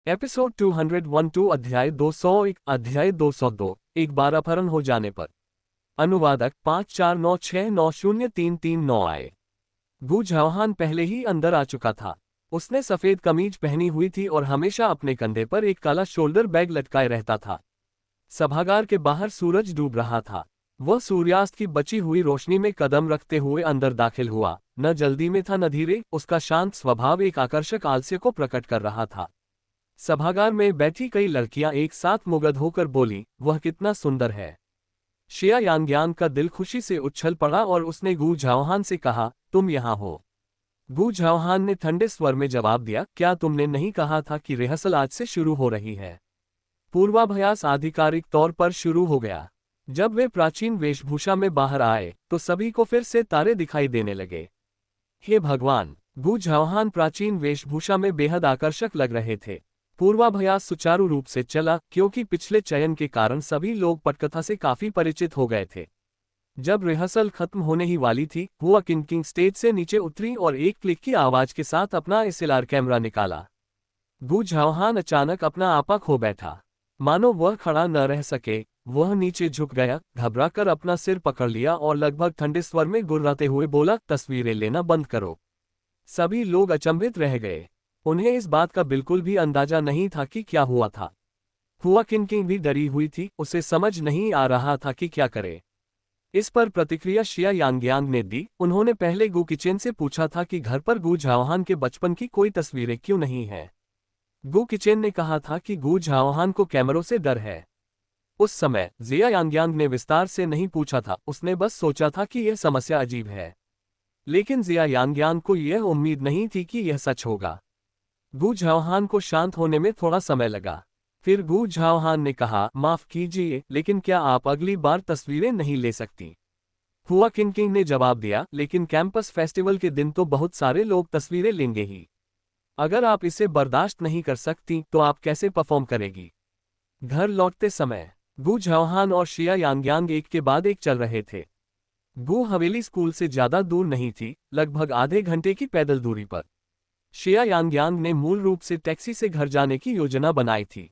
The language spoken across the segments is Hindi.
एपिसोड 212 अध्याय 201 अध्याय 202 एक बार अपहरण हो जाने पर। अनुवादक 5496903339 आए। गू झाओहान पहले ही अंदर आ चुका था। उसने सफेद कमीज पहनी हुई थी और हमेशा अपने कंधे पर एक काला शोल्डर बैग लटकाए रहता था। सभागार के बाहर सूरज डूब रहा था। वह सूर्यास्त की बची हुई रोशनी में कदम रखते हुए अंदर दाखिल हुआ। न जल्दी में था न धीरे, उसका शांत स्वभाव एक आकर्षक आलस्य को प्रकट कर रहा था। सभागार में बैठी कई लड़कियां एक साथ मुग्ध होकर बोली, वह कितना सुंदर है। शिया यांग्यान का दिल खुशी से उछल पड़ा और उसने गू झाओहान से कहा, तुम यहाँ हो। गू झाओहान ने ठंडे स्वर में जवाब दिया, क्या तुमने नहीं कहा था कि रिहर्सल आज से शुरू हो रही है। पूर्वाभ्यास आधिकारिक तौर पर शुरू हो गया। जब वे प्राचीन वेशभूषा में बाहर आए तो सभी को फिर से तारे दिखाई देने लगे। हे भगवान, गू झाओहान प्राचीन वेशभूषा में बेहद आकर्षक लग रहे थे। पूर्वाभ्यास सुचारू रूप से चला क्योंकि पिछले चयन के कारण सभी लोग पटकथा से काफी परिचित हो गए थे। जब रिहर्सल खत्म होने ही वाली थी, हुआ किंग स्टेज से नीचे उतरी और एक क्लिक की आवाज के साथ अपना एसएलआर कैमरा निकाला। गू झाओहान अचानक अपना आपा खो बैठा। मानो वह खड़ा न रह सके, वह नीचे झुक गया, घबराकर अपना सिर पकड़ लिया और लगभग ठंडे स्वर में गुर्राते हुए बोला, तस्वीरें लेना बंद करो। सभी लोग अचंभित रह गए। उन्हें इस बात का बिल्कुल भी अंदाजा नहीं था कि क्या हुआ था। हुआ किंग भी डरी हुई थी, उसे समझ नहीं आ रहा था कि क्या करे। इस पर प्रतिक्रिया शिया यांग्यांग ने दी। उन्होंने पहले गू किचेन से पूछा था कि घर पर गू झाओहान के बचपन की कोई तस्वीरें क्यों नहीं है। गू किचेन ने कहा था कि गू झाओहान को कैमरों से डर है। उस समय जिया यांग्यांग ने विस्तार से नहीं पूछा था, उसने बस सोचा था कि यह समस्या अजीब है। लेकिन जिया यांग्यांग को यह उम्मीद नहीं थी कि यह सच होगा। गू झाओहान को शांत होने में थोड़ा समय लगा। फिर गू झाओहान ने कहा, माफ कीजिए, लेकिन क्या आप अगली बार तस्वीरें नहीं ले सकती। हुआ किंग ने जवाब दिया, लेकिन कैंपस फेस्टिवल के दिन तो बहुत सारे लोग तस्वीरें लेंगे ही। अगर आप इसे बर्दाश्त नहीं कर सकती तो आप कैसे परफॉर्म करेगी। घर लौटते समय गू झाओहान और शिया यांग्यांग एक के बाद एक चल रहे थे। गू हवेली स्कूल से ज्यादा दूर नहीं थी, लगभग आधे घंटे की पैदल दूरी पर। शिया यांग्यांग ने मूल रूप से टैक्सी से घर जाने की योजना बनाई थी,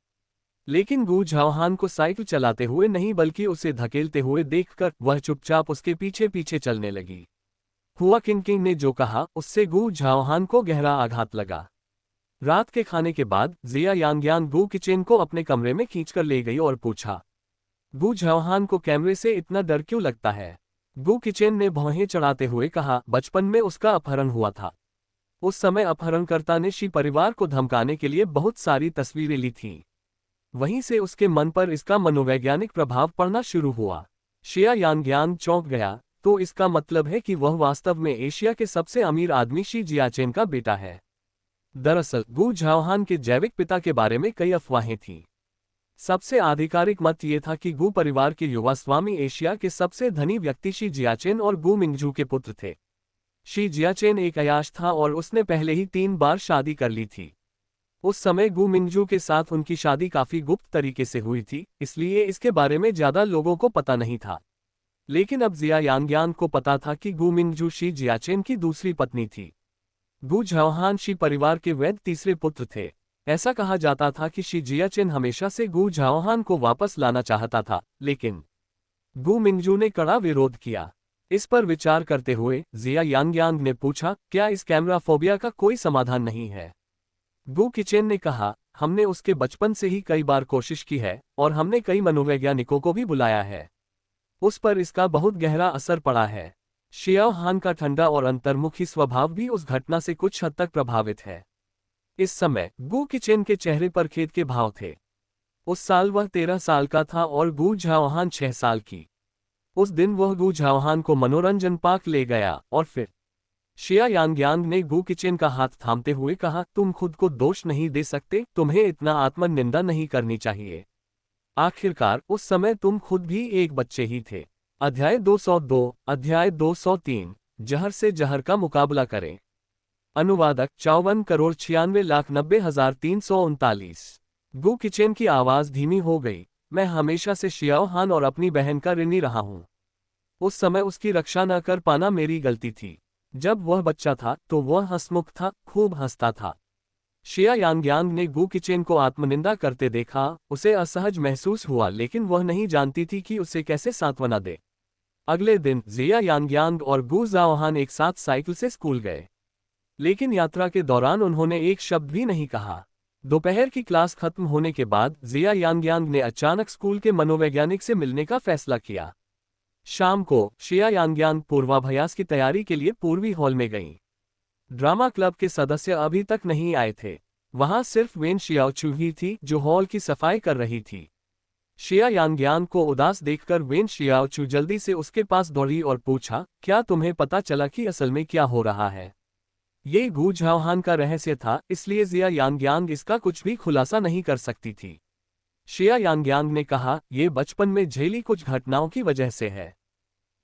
लेकिन गू झाओहान को साइकिल चलाते हुए नहीं बल्कि उसे धकेलते हुए देखकर वह चुपचाप उसके पीछे पीछे चलने लगी। हुआ किंग ने जो कहा उससे गू झाओहान को गहरा आघात लगा। रात के खाने के बाद जिया यांग्यांग गू किचेन को अपने कमरे में खींचकर ले गई और पूछा, गू झाओहान को कैमरे से इतना डर क्यों लगता है। गू किचेन ने भौहें चढ़ाते हुए कहा, बचपन में उसका अपहरण हुआ था। उस समय अपहरणकर्ता ने शी परिवार को धमकाने के लिए बहुत सारी तस्वीरें ली थीं। वहीं से उसके मन पर इसका मनोवैज्ञानिक प्रभाव पड़ना शुरू हुआ। शिया यांग्यांग चौंक गया, तो इसका मतलब है कि वह वास्तव में एशिया के सबसे अमीर आदमी शी जियाचेन का बेटा है। दरअसल गू झाओहान के जैविक पिता के बारे में कई अफवाहें थीं। सबसे आधिकारिक मत ये था कि गू परिवार के युवा स्वामी एशिया के सबसे धनी व्यक्ति शी जियाचेन और गू मिंगजू के पुत्र थे। शी जियाचेन एक अयाश था और उसने पहले ही 3 बार शादी कर ली थी। उस समय गू मिंगजू के साथ उनकी शादी काफी गुप्त तरीके से हुई थी, इसलिए इसके बारे में ज्यादा लोगों को पता नहीं था। लेकिन अब जिया यांग्यांग को पता था कि गू मिंगजू शी जियाचेन की दूसरी पत्नी थी। गू झाओहान शी परिवार के वैध तीसरे पुत्र थे। ऐसा कहा जाता था कि शी जियाचेन हमेशा से गू झाओहान को वापस लाना चाहता था, लेकिन गू मिंगजू ने कड़ा विरोध किया। इस पर विचार करते हुए जिया यांग्यांग ने पूछा, क्या इस कैमरा फोबिया का कोई समाधान नहीं है। गू किचेन ने कहा, हमने उसके बचपन से ही कई बार कोशिश की है और हमने कई मनोवैज्ञानिकों को भी बुलाया है। उस पर इसका बहुत गहरा असर पड़ा है। शियाओ हान का ठंडा और अंतर्मुखी स्वभाव भी उस घटना से कुछ हद तक प्रभावित है। इस समय गू किचेन के चेहरे पर खेद के भाव थे। उस साल वह 13 साल का था और गू झाओहान 6 साल की। उस दिन वह गू झाओहान को मनोरंजन पार्क ले गया और फिर शिया यांग्यांग ने गू किचेन का हाथ थामते हुए कहा, तुम खुद को दोष नहीं दे सकते, तुम्हें इतना आत्मनिंदा नहीं करनी चाहिए। आखिरकार उस समय तुम खुद भी एक बच्चे ही थे। अध्याय 202 अध्याय 203 जहर से जहर का मुकाबला करें। अनुवादक 54,96,90,339। गू किचेन की आवाज धीमी हो गई, मैं हमेशा से शियाओ हान और अपनी बहन का ऋणी रहा हूं। उस समय उसकी रक्षा न कर पाना मेरी गलती थी। जब वह बच्चा था तो वह हंसमुख था, खूब हंसता था। शिया यांग्यांग ने गू किचेन को आत्मनिंदा करते देखा। उसे असहज महसूस हुआ, लेकिन वह नहीं जानती थी कि उसे कैसे सांत्वना दे। अगले दिन जिया यांग्यांग और गू जाओहान एक साथ साइकिल से स्कूल गए, लेकिन यात्रा के दौरान उन्होंने एक शब्द भी नहीं कहा। दोपहर की क्लास खत्म होने के बाद जिया यांग्यांग ने अचानक स्कूल के मनोवैज्ञानिक से मिलने का फैसला किया। शाम को शिया यांग्यांग पूर्वाभ्यास की तैयारी के लिए पूर्वी हॉल में गईं। ड्रामा क्लब के सदस्य अभी तक नहीं आए थे। वहां सिर्फ वेन शियाओचू ही थी, जो हॉल की सफाई कर रही थी। शिया यांग्यांग को उदास देखकर वेन शियाओचू जल्दी से उसके पास दौड़ी और पूछा, क्या तुम्हें पता चला कि असल में क्या हो रहा है? ये गू झाओहान का रहस्य था, इसलिए जिया यांग्यांग इसका कुछ भी खुलासा नहीं कर सकती थी। शिया यांग्यांग ने कहा, यह बचपन में झेली कुछ घटनाओं की वजह से है।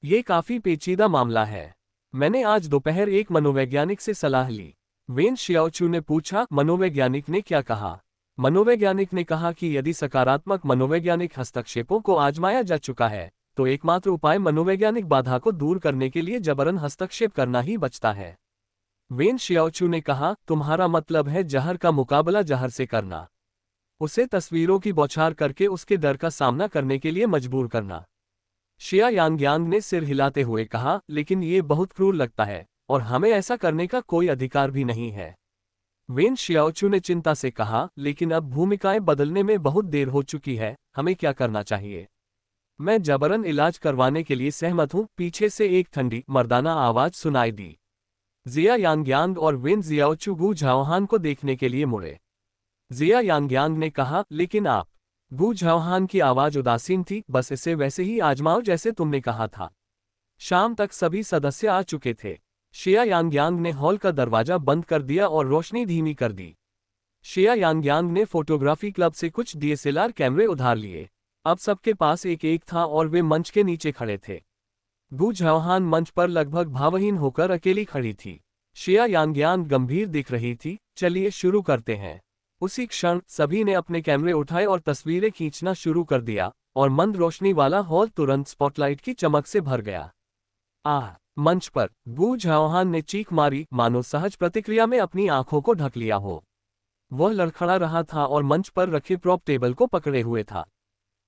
ये काफी पेचीदा मामला है। मैंने आज दोपहर एक मनोवैज्ञानिक से सलाह ली। वेन शियाओचू ने पूछा, मनोवैज्ञानिक ने क्या कहा? मनोवैज्ञानिक ने कहा कि यदि सकारात्मक मनोवैज्ञानिक हस्तक्षेपों को आजमाया जा चुका है, तो एकमात्र उपाय मनोवैज्ञानिक बाधा को दूर करने के लिए जबरन हस्तक्षेप करना ही बचता है। वेन शियाओचू ने कहा, तुम्हारा मतलब है जहर का मुकाबला जहर से करना, उसे तस्वीरों की बौछार करके उसके डर का सामना करने के लिए मजबूर करना। शिया यांग्यांग ने सिर हिलाते हुए कहा, लेकिन ये बहुत क्रूर लगता है और हमें ऐसा करने का कोई अधिकार भी नहीं है। वेन शियाओचू ने चिंता से कहा, लेकिन अब भूमिकाएं बदलने में बहुत देर हो चुकी है, हमें क्या करना चाहिए? मैं जबरन इलाज करवाने के लिए सहमत हूं। पीछे से एक ठंडी मर्दाना आवाज सुनाई दी। जिया यांग्यांग और वेन जियाओचू गू झाओहान को देखने के लिए मुड़े। जिया यांग्यांग ने कहा, लेकिन आप? गू झाओहान की आवाज उदासीन थी, बस इसे वैसे ही आजमाओ जैसे तुमने कहा था। शाम तक सभी सदस्य आ चुके थे। शिया यांग्यांग ने हॉल का दरवाजा बंद कर दिया और रोशनी धीमी कर दी। शिया यांग्यांग ने फोटोग्राफी क्लब से कुछ डीएसएलआर कैमरे उधार लिए। अब सबके पास एक एक था और वे मंच के नीचे खड़े थे। गू झाओहान मंच पर लगभग भावहीन होकर अकेली खड़ी थी। शिया यांग्यांग गंभीर दिख रही थी। चलिए शुरू करते हैं। उसी क्षण सभी ने अपने कैमरे उठाए और तस्वीरें खींचना शुरू कर दिया, और मंद रोशनी वाला हॉल तुरंत स्पॉटलाइट की चमक से भर गया। मंच पर गू झाओहान ने चीख मारी, मानो सहज प्रतिक्रिया में अपनी आंखों को ढक लिया हो। वह लड़खड़ा रहा था और मंच पर रखे प्रॉप टेबल को पकड़े हुए था।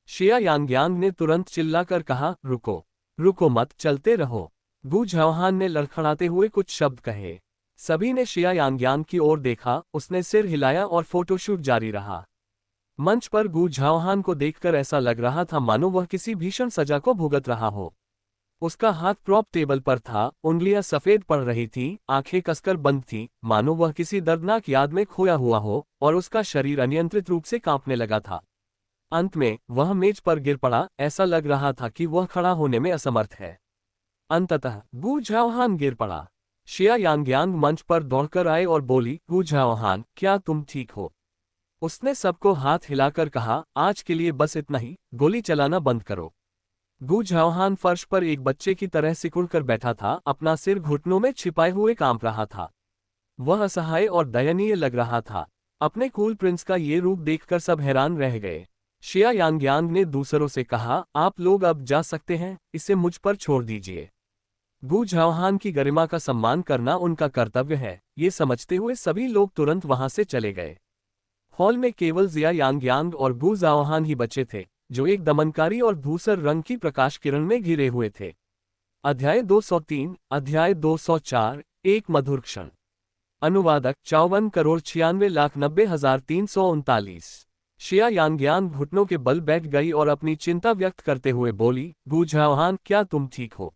शिया यांग्यांग ने तुरंत चिल्लाकर कहा, रुको, रुको मत, चलते रहो। गू झाओहान ने लड़खड़ाते हुए कुछ शब्द कहे। सभी ने शिया यांग्यांग की ओर देखा। उसने सिर हिलाया और फोटोशूट जारी रहा। मंच पर गू झाओहान को देखकर ऐसा लग रहा था मानो वह किसी भीषण सजा को भुगत रहा हो। उसका हाथ प्रॉप टेबल पर था, उंगलियां सफेद पड़ रही थीं, आंखें कसकर बंद थीं, मानो वह किसी दर्दनाक याद में खोया हुआ हो, और उसका शरीर अनियंत्रित रूप से कांपने लगा था। अंत में वह मेज पर गिर पड़ा। ऐसा लग रहा था कि वह खड़ा होने में असमर्थ है। अंततः गू झाओहान गिर पड़ा। शिया यांग्यांग मंच पर दौड़कर आए और बोली, गू झाओहान, क्या तुम ठीक हो? उसने सबको हाथ हिलाकर कहा, आज के लिए बस इतना ही, गोली चलाना बंद करो। गू झाओहान फर्श पर एक बच्चे की तरह सिकुड़कर बैठा था, अपना सिर घुटनों में छिपाए हुए कांप रहा था। वह असहाय और दयनीय लग रहा था। अपने कूल प्रिंस का ये रूप देखकर सब हैरान रह गए। शिया यांग्यांग ने दूसरों से कहा, आप लोग अब जा सकते हैं, इसे मुझ पर छोड़ दीजिए। गू झाओहान की गरिमा का सम्मान करना उनका कर्तव्य है, ये समझते हुए सभी लोग तुरंत वहां से चले गए। हॉल में केवल जिया यांग्यांग और गू झाओहान ही बचे थे, जो एक दमनकारी और धूसर रंग की प्रकाश किरण में घिरे हुए थे। अध्याय 203, अध्याय 204, एक मधुर क्षण। अनुवादक 54,96,90,339। शिया यांग्यांग घुटनों के बल बैठ गई और अपनी चिंता व्यक्त करते हुए बोली, गू झाओहान, क्या तुम ठीक हो?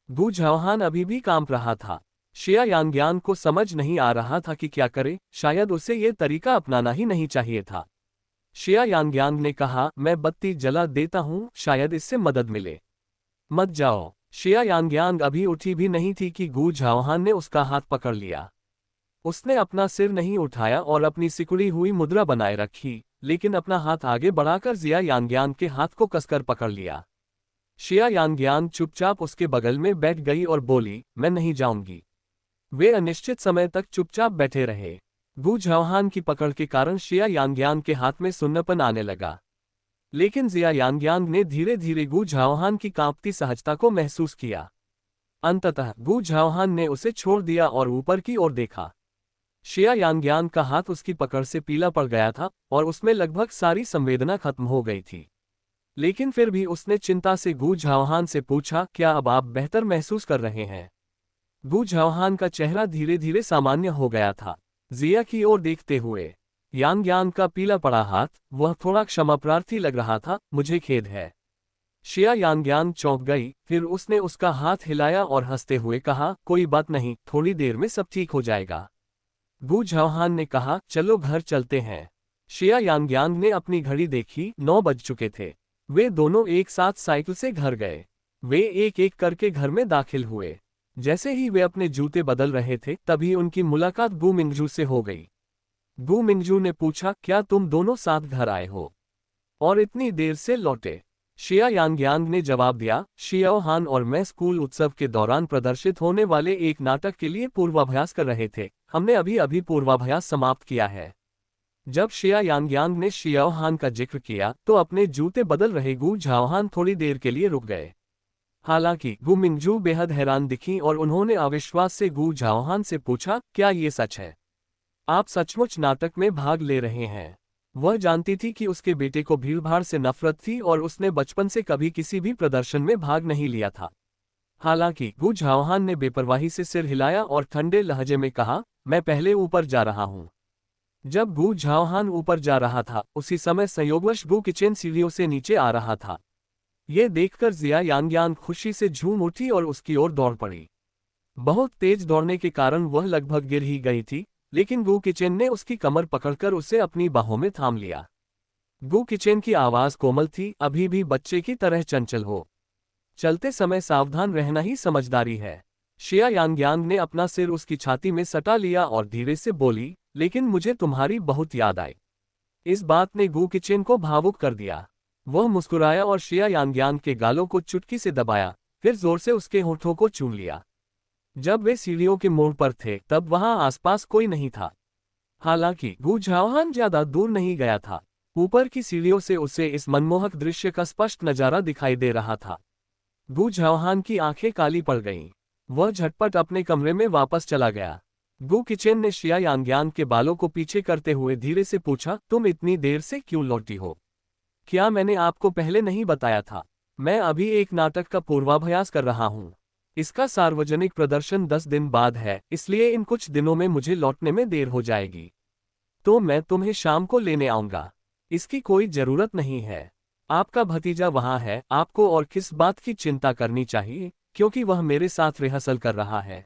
गू झाओहान अभी भी कांप रहा था। शिया यांग्यांग को समझ नहीं आ रहा था कि क्या करे। शायद उसे ये तरीका अपनाना ही नहीं चाहिए था। शिया यांग्यांग ने कहा, मैं बत्ती जला देता हूं, शायद इससे मदद मिले। मत जाओ। शिया यांग्यांग अभी उठी भी नहीं थी कि गू झाओहान ने उसका हाथ पकड़ लिया। उसने अपना सिर नहीं उठाया और अपनी सिकुड़ी हुई मुद्रा बनाए रखी, लेकिन अपना हाथ आगे बढ़ाकर जिया यांग्यांग के हाथ को कसकर पकड़ लिया। शिया यांग्यांग चुपचाप उसके बगल में बैठ गई और बोली, मैं नहीं जाऊंगी। वे अनिश्चित समय तक चुपचाप बैठे रहे। गू झाओहान की पकड़ के कारण शिया यांग्यांग के हाथ में सुन्नपन आने लगा, लेकिन जिया यांग्यांग ने धीरे धीरे गू झाओहान की कांपती सहजता को महसूस किया। अंततः गू झाओहान ने उसे छोड़ दिया और ऊपर की ओर देखा। शिया यांग्यान का हाथ उसकी पकड़ से पीला पड़ गया था और उसमें लगभग सारी संवेदना खत्म हो गई थी। लेकिन फिर भी उसने चिंता से गू झाओहान से पूछा, क्या अब आप बेहतर महसूस कर रहे हैं? गू झाओहान का चेहरा धीरे धीरे सामान्य हो गया था। जिया की ओर देखते हुए, यांग्यान का पीला पड़ा हाथ, वह थोड़ा क्षमाप्रार्थी लग रहा था। मुझे खेद है। शिया यांग्यान चौंक गई, फिर उसने उसका हाथ हिलाया और हंसते हुए कहा, कोई बात नहीं, थोड़ी देर में सब ठीक हो जाएगा। गू झाओहान ने कहा, चलो घर चलते हैं। शिया यांग्यान ने अपनी घड़ी देखी, 9 बज चुके थे। वे दोनों एक साथ साइकिल से घर गए। वे एक एक करके घर में दाखिल हुए। जैसे ही वे अपने जूते बदल रहे थे, तभी उनकी मुलाकात गू मिंगजू से हो गई। गू मिंगजू ने पूछा, क्या तुम दोनों साथ घर आए हो और इतनी देर से लौटे? शिया यांग्यान ने जवाब दिया, शियाओ हान और मैं स्कूल उत्सव के दौरान प्रदर्शित होने वाले एक नाटक के लिए पूर्वाभ्यास कर रहे थे। हमने अभी अभी पूर्वाभ्यास समाप्त किया है। जब शिया यांग्यान ने शियाओ हान का जिक्र किया तो अपने जूते बदल रहे गू झाओहान थोड़ी देर के लिए रुक गए। हालांकि गू मिंगजू बेहद हैरान दिखीं और उन्होंने अविश्वास से गू झाओहान से पूछा, क्या ये सच है? आप सचमुच नाटक में भाग ले रहे हैं? वह जानती थी कि उसके बेटे को भीड़भाड़ से नफरत थी और उसने बचपन से कभी किसी भी प्रदर्शन में भाग नहीं लिया था। हालांकि गू झाओहान ने बेपरवाही से सिर हिलाया और ठंडे लहजे में कहा, मैं पहले ऊपर जा रहा हूं। जब गू झाओहान ऊपर जा रहा था, उसी समय संयोगवश गू किचेन सीढ़ियों से नीचे आ रहा था। ये देखकर जिया यांग्यान खुशी से झूम उठी और उसकी ओर दौड़ पड़ी। बहुत तेज दौड़ने के कारण वह लगभग गिर ही गई थी, लेकिन गू किचेन ने उसकी कमर पकड़कर उसे अपनी बाहों में थाम लिया। गू किचेन की आवाज कोमल थी, अभी भी बच्चे की तरह चंचल हो। चलते समय सावधान रहना ही समझदारी है। शिया यांग्यान ने अपना सिर उसकी छाती में सटा लिया और धीरे से बोली, लेकिन मुझे तुम्हारी बहुत याद आई। इस बात ने गू किचेन को भावुक कर दिया। वह मुस्कुराया और शिया यांग्यान के गालों को चुटकी से दबाया, फिर जोर से उसके होठों को चूम लिया। जब वे सीढ़ियों के मोड़ पर थे, तब वहां आसपास कोई नहीं था। हालांकि गू झाओहान ज्यादा दूर नहीं गया था। ऊपर की सीढ़ियों से उसे इस मनमोहक दृश्य का स्पष्ट नजारा दिखाई दे रहा था। गू झाओहान की आंखें काली पड़ गईं। वह झटपट अपने कमरे में वापस चला गया। गू किचेन ने शिया यांग्यान के बालों को पीछे करते हुए धीरे से पूछा, तुम इतनी देर से क्यों लौटी हो? क्या मैंने आपको पहले नहीं बताया था? मैं अभी एक नाटक का पूर्वाभ्यास कर रहा हूँ। इसका सार्वजनिक प्रदर्शन 10 दिन बाद है, इसलिए इन कुछ दिनों में मुझे लौटने में देर हो जाएगी। तो मैं तुम्हें शाम को लेने आऊंगा। इसकी कोई जरूरत नहीं है। आपका भतीजा वहां है, आपको और किस बात की चिंता करनी चाहिए, क्योंकि वह मेरे साथ रिहर्सल कर रहा है।